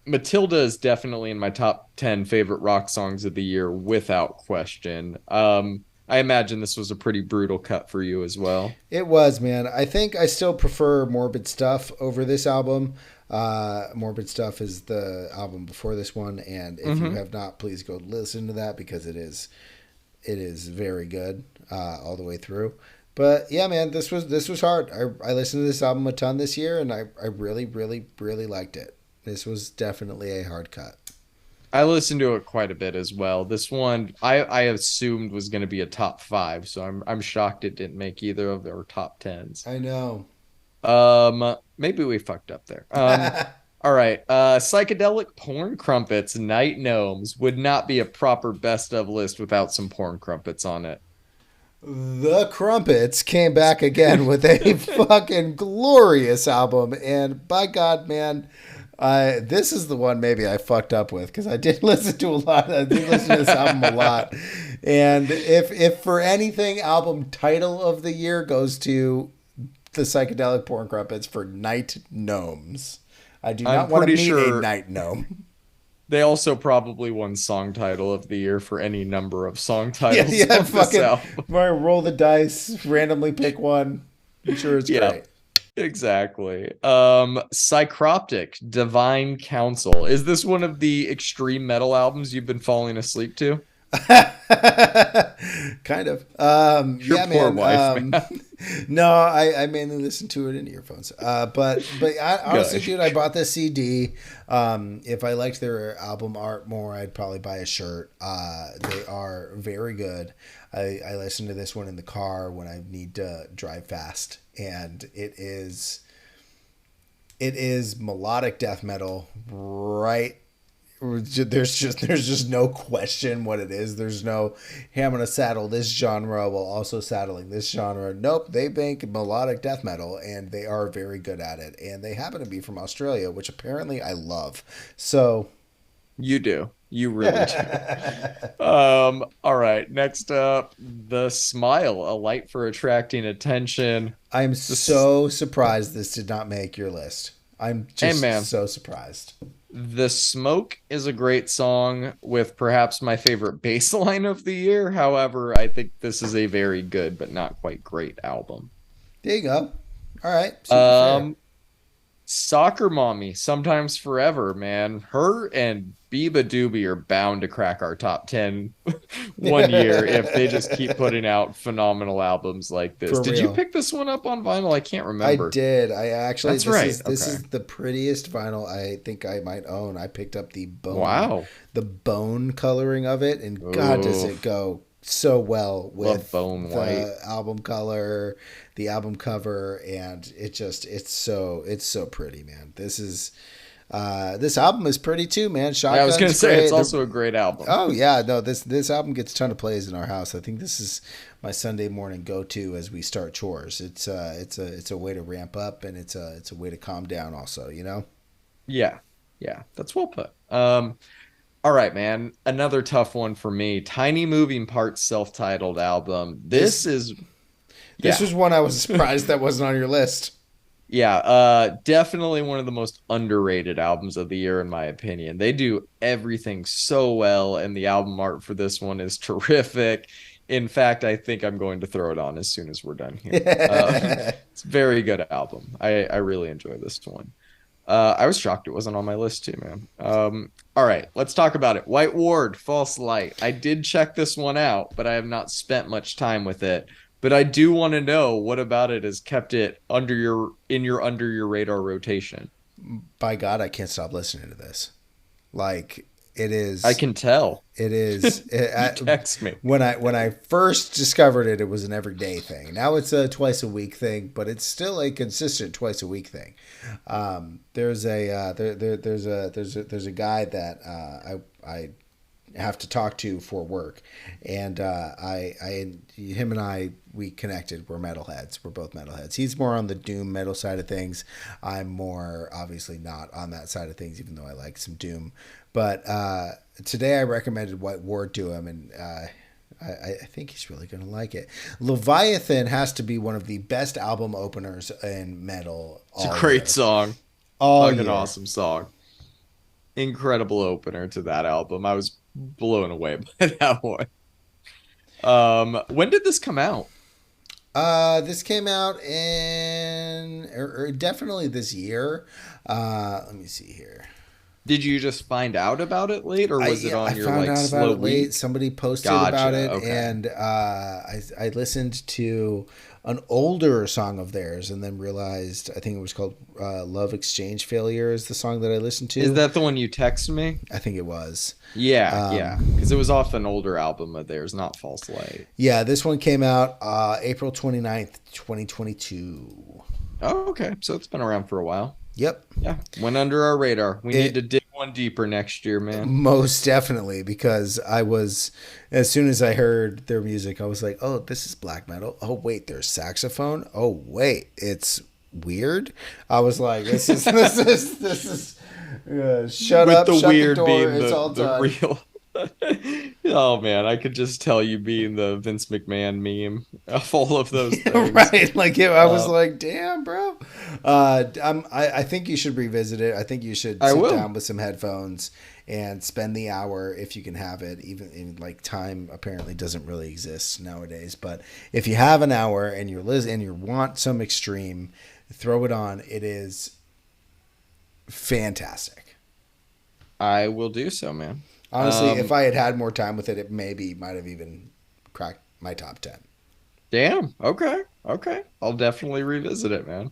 Matilda is definitely in my top 10 favorite rock songs of the year without question. I imagine this was a pretty brutal cut for you as well. It was, man. I think I still prefer Morbid Stuff over this album. Morbid Stuff is the album before this one, and if you Hmm. have not, please go listen to that because it is very good all the way through. But yeah, man, this was hard. I listened to this album a ton this year, and I really, really, really liked it. This was definitely a hard cut. I listened to it quite a bit as well. This one I assumed was going to be a top five, so I'm shocked it didn't make either of their top tens. I know. Maybe we fucked up there. All right. Psychedelic porn crumpets, night gnomes would not be a proper best of list without some porn crumpets on it. The Crumpets came back again with a fucking glorious album, and by God, man, this is the one maybe I fucked up with because I did listen to a lot. I did listen to this album a lot, and if for anything, album title of the year goes to the Psychedelic Porn Crumpets for Night Gnomes. I do I'm not want to pretty meet a sure night gnome. they also probably won song title of the year for any number of song Yeah, titles yeah, of this fucking album. roll the dice, randomly pick one. I'm sure it's Yeah, great. exactly. Psychroptic, Divine Council. Is this one of the extreme metal albums you've been falling asleep to? Kind of. Your Yeah, poor man. wife, man. No, I mainly listen to it in earphones. But honestly, Good. dude, I bought this CD. If I liked their album art more, I'd probably buy a shirt. They are very good. I listen to this one in the car when I need to drive fast, and it is melodic death metal, right? There's just no question what it is. There's no, hey, I'm gonna saddle this genre while also saddling this genre. Nope, they make melodic death metal, and they are very good at it. And they happen to be from Australia, which apparently I love. So You do. You really do. All right. Next up, The Smile, a light for attracting attention. I'm This, so surprised this did not make your list. I'm hey just man, so surprised. The Smoke is a great song with perhaps my favorite bass line of the year. However, I think this is a very good but not quite great album. There you go. All right, super fair. Um, Soccer Mommy, Sometimes Forever, man. Her and Biba Doobie are bound to crack our top 10 one year if they just keep putting out phenomenal albums like this. For Did you real. pick this one up on vinyl? I can't I remember. did. I actually That's this right. is this Okay. is the prettiest vinyl I think I might own. I picked up Wow. the bone coloring of it, and God does Oh, it go so well love with Bone White. the album color, the album cover, and it's so pretty, man. This album is pretty too, man. Yeah, I was gonna Shotgun's say it's great. also a great album. Oh yeah, no, this album gets a ton of plays in our house. I think this is my Sunday morning go to as we start chores. It's a way to ramp up, and it's a way to calm down also, you know? Yeah, yeah, that's well put. All right, man. Another tough one for me. Tiny Moving Parts self-titled album. This this Yeah, was one I was surprised that wasn't on your list. yeah. Definitely one of the most underrated albums of the year, in my opinion. They do everything so well, and the album art for this one is terrific. In fact, I think I'm going to throw it on as soon as we're done here. It's a very good album. I really enjoy this one. I was shocked it wasn't on my list too, man. All right, let's talk about it. White Ward, False Light. I did check this one out, but I have not spent much time with it. But I do want to know what about it has kept it under your radar rotation. By God, I can't stop listening to this. Like it I is can tell. It is. You text me. When I first discovered it, it was an everyday thing. Now it's a twice a week thing, but it's still a consistent twice a week thing. There's a guy that I have to talk to for work, and him and I we connected. We're metalheads. We're both metalheads. He's more on the doom metal side of things. I'm more obviously not on that side of things, even though I like some doom. But today I recommended White Ward to him, and I think he's really going to like it. Leviathan has to be one of the best album openers in metal It's a all great year. song. All Fucking year. awesome song. Incredible opener to that album. I was blown away by that one. When did this come out? This came out or definitely this year. Let me see here. Did you just find out about it late, or was it I on your found like out about slow it late. week? Somebody posted about Gotcha. it, Okay. and I listened to an older song of theirs, and then realized I think it was called "Love Exchange Failure" is the song that I listened Is to. that the one you text me? I think it was. Yeah, yeah. Um, Because it was off an older album of theirs, not False Light. yeah, this one came out April 29th, 2022. Oh, okay. So it's been around for a while. Yep. Yeah. Went under our radar. We need It to dig one deeper next year, man. Most definitely, because I was, as soon as I heard their music, I was like, oh, this is black metal. Oh, wait, there's saxophone. Oh, wait, it's weird. I was like, this is, shut With up, the shut the weird door, being it's all the done. real. Oh man, I could just tell you being the Vince McMahon meme of all of those things. Right, like I was Uh, like, damn, bro. I think you should revisit it. I think you should I sit will. down with some headphones and spend the hour if you can have it. Even in like time apparently doesn't really exist nowadays, but if you have an hour and and you want some extreme, throw it on. It is fantastic. I will do so, man. Honestly, if Um, I had had more time with it, it maybe might have even cracked my top 10. Damn. Okay. Okay. I'll definitely revisit it, man.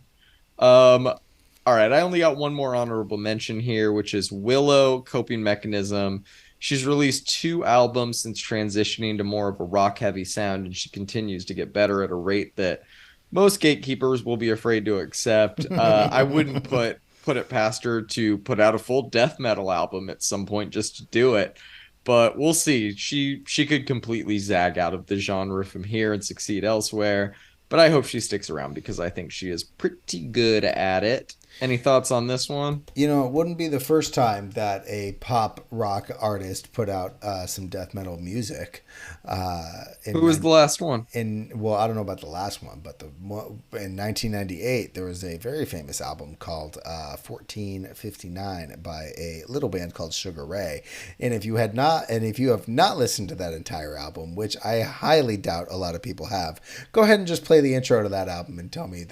Um, all right. I only got one more honorable mention here, which is Willow Coping Mechanism. She's released two albums since transitioning to more of a rock heavy sound, and she continues to get better at a rate that most gatekeepers will be afraid to accept. I wouldn't put it past her to put out a full death metal album at some point just to do it. But we'll see. She could completely zag out of the genre from here and succeed elsewhere. But I hope she sticks around because I think she is pretty good at it. Any thoughts on this one? You know, it wouldn't be the first time that a pop rock artist put out some death metal music. Who was the last one? Well, I don't know about the last one, but in 1998 there was a very famous album called 1459 by a little band called Sugar Ray. And if you have not listened to that entire album, which I highly doubt a lot of people have, go ahead and just play the intro to that album and tell me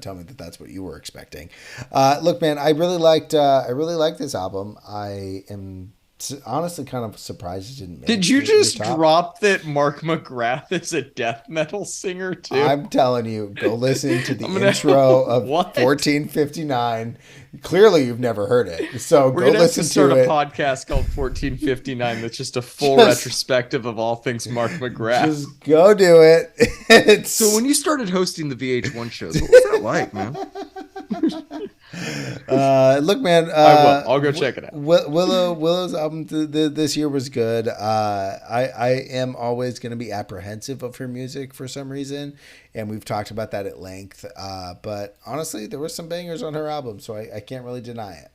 tell me that that's what you were expecting. Look, man, I really liked this album. I am honestly kind of surprised it didn't Did make you your just top. drop that Mark McGrath is a death metal singer too? I'm telling you, go listen to the I'm gonna intro of what? 1459. Clearly, you've never heard it, so We're go gonna have to listen start to a it. podcast called 1459 that's just a full Just, retrospective of all things Mark McGrath. just go do it. So It's when you started hosting the VH1 shows, what was that like, man? Look, man. I will. I'll go check it out. Willow's album this year was good. I am always going to be apprehensive of her music for some reason, and we've talked about that at length. But honestly, there were some bangers on her album, so I can't really deny it.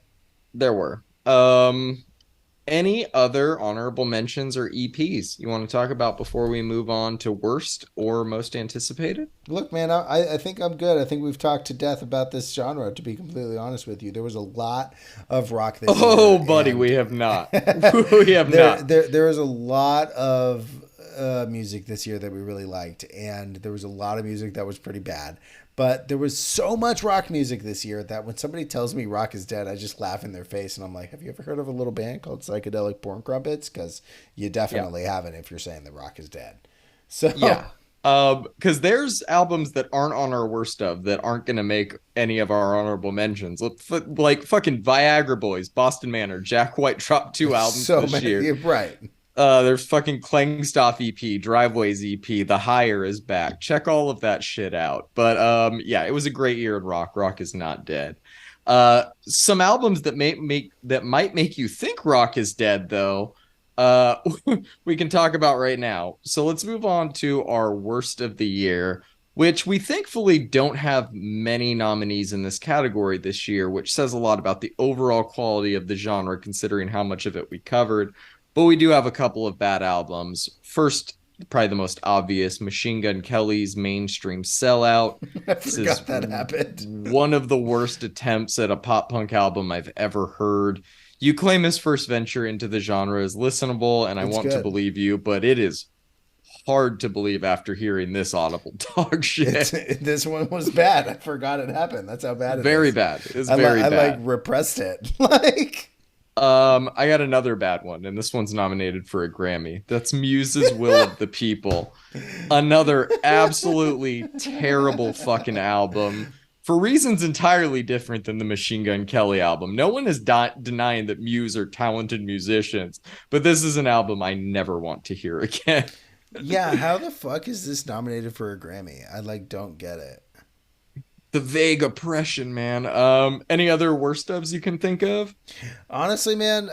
There were. Any other honorable mentions or EPs you want to talk about before we move on to worst or most anticipated? Look, man, I think I'm good. I think we've talked to death about this genre, to be completely honest with you. There was a lot of rock this Oh, year, buddy, and we have not. We have not. there was a lot of music this year that we really liked, and there was a lot of music that was pretty bad. But there was so much rock music this year that when somebody tells me rock is dead, I just laugh in their face, and I'm like, have you ever heard of a little band called Psychedelic Porn Crumpets? Because you Yeah. definitely haven't if you're saying that rock is dead. So Yeah. Because there's albums that aren't on our worst of that aren't gonna make any of our honorable mentions. Like fucking Viagra Boys, Boston Manor, Jack White dropped two albums so this many, year. right? There's fucking Klangstoff EP, Driveways EP, The Hire is back. Check all of that shit out. But yeah, it was a great year in rock. Rock is not dead. Some albums that might make you think rock is dead though. Uh, we can talk about right now. So let's move on to our worst of the year, which we thankfully don't have many nominees in this category this year, which says a lot about the overall quality of the genre, considering how much of it we covered. But we do have a couple of bad albums. First, probably the most obvious, Machine Gun Kelly's Mainstream Sellout. I This is forgot that happened. one of the worst attempts at a pop punk album I've ever heard. You claim his first venture into the genre is listenable, and I It's want to good. believe you, but it is hard to believe after hearing this audible dog It's shit. this one was bad. I forgot it happened. That's how bad it Very is. bad. It's very I like bad. repressed it. Like I got another bad one, and this one's nominated for a Grammy. That's Muse's Will of the People. Another absolutely terrible fucking album for reasons entirely different than the Machine Gun Kelly album. No one is denying that Muse are talented musicians, but this is an album I never want to hear again. yeah, how the fuck is this nominated for a Grammy? I like don't get it. The vague oppression, man. Any other worst ofs you can think of? Honestly, man,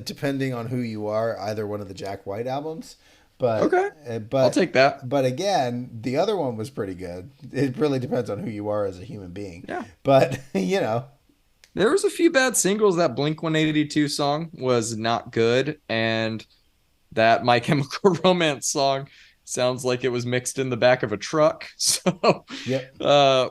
depending on who you are, either one of the Jack White albums, but Okay, uh, I'll but take that. but again, the other one was pretty good. It really depends on who you are as a human being. Yeah. But you know, There was a few bad singles. That Blink 182 song was not good, and that My Chemical Romance song sounds like it was mixed in the back of a truck. So yep.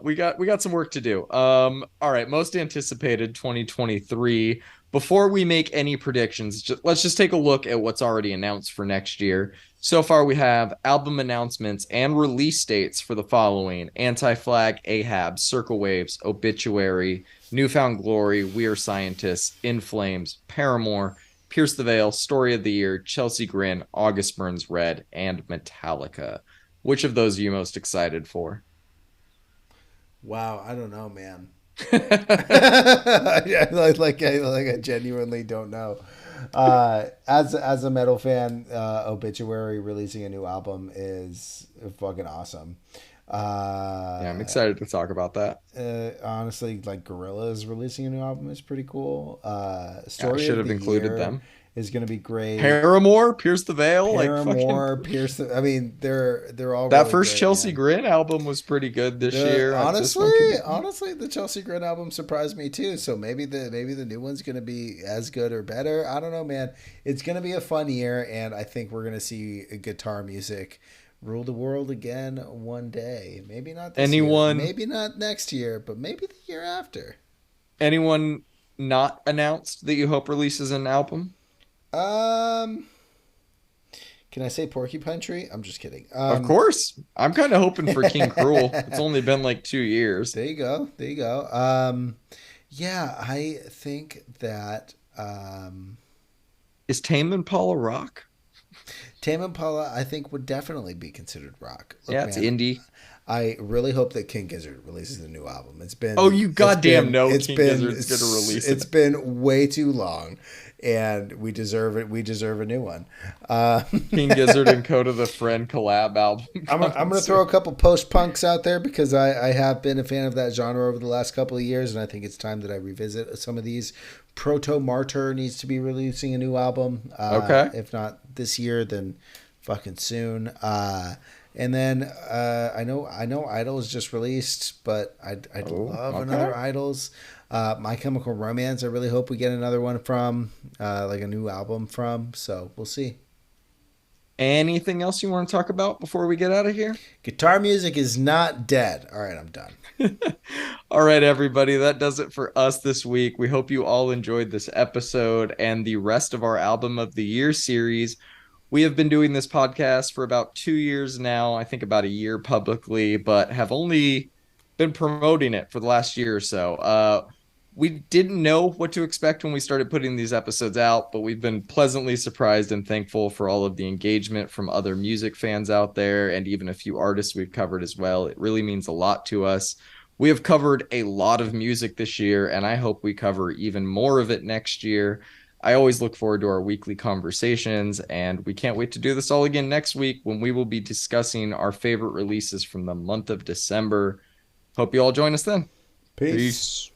we got some work to do. All right, most anticipated 2023. Before we make any predictions, let's just take a look at what's already announced for next year. So far, we have album announcements and release dates for the following: Anti-Flag, Ahab, Circle Waves, Obituary, Newfound Glory, We Are Scientists, In Flames, Paramore, Pierce the Veil, Story of the Year, Chelsea Grin, August Burns Red, and Metallica. Which of those are you most excited for? Wow, I don't know, man. I I genuinely don't know. As a metal fan, Obituary releasing a new album is fucking awesome. Yeah, I'm excited to talk about that. Honestly, like Gorillaz releasing a new album is pretty cool. Yeah, I Story should of have the included Year them. is going to be great. Paramore, Pierce the Veil, like fucking Paramore, Pierce. I mean, they're all that really first great, Chelsea man. Grin album was pretty good this year. This Honestly, one could be. honestly, the Chelsea Grin album surprised me too. So maybe the new one's gonna be as good or better. I don't know, man. It's gonna be a fun year, and I think we're gonna see guitar music rule the world again one day. Maybe not this year, Anyone maybe not next year, but maybe the year after. anyone not announced that you hope releases an album? Um, Can I say Porcupine Tree? I'm just kidding. Of course. I'm kind of hoping for King Cruel. It's only been like 2 years. There you go. There you go. Yeah, I think that Is Tame Impala rock? Tame Impala, I think, would definitely be considered rock. Look, Yeah, it's man, indie. I really hope that King Gizzard releases a new album. Oh, you goddamn know King Gizzard's gonna release it's it. been way too long, and we deserve it. We deserve a new one. King Gizzard and Coda the Friend collab album. I'm gonna throw a couple post punks out there because I have been a fan of that genre over the last couple of years, and I think it's time that I revisit some of these. Proto Martyr needs to be releasing a new album. Okay. If not this year, then fucking soon. And then I know Idols just released, but I'd love another Idols. My Chemical Romance, I really hope we get another one from, like a new album from. So we'll see. Anything else you want to talk about before we get out of here? Guitar music is not dead. All right, I'm done. All right, everybody, that does it for us this week. We hope you all enjoyed this episode and the rest of our Album of the Year series. We have been doing this podcast for about 2 years now, I think about a year publicly, but have only been promoting it for the last year or so. We didn't know what to expect when we started putting these episodes out, but we've been pleasantly surprised and thankful for all of the engagement from other music fans out there and even a few artists we've covered as well. It really means a lot to us. We have covered a lot of music this year, and I hope we cover even more of it next year. I always look forward to our weekly conversations, and we can't wait to do this all again next week when we will be discussing our favorite releases from the month of December. Hope you all join us then. Peace. Peace.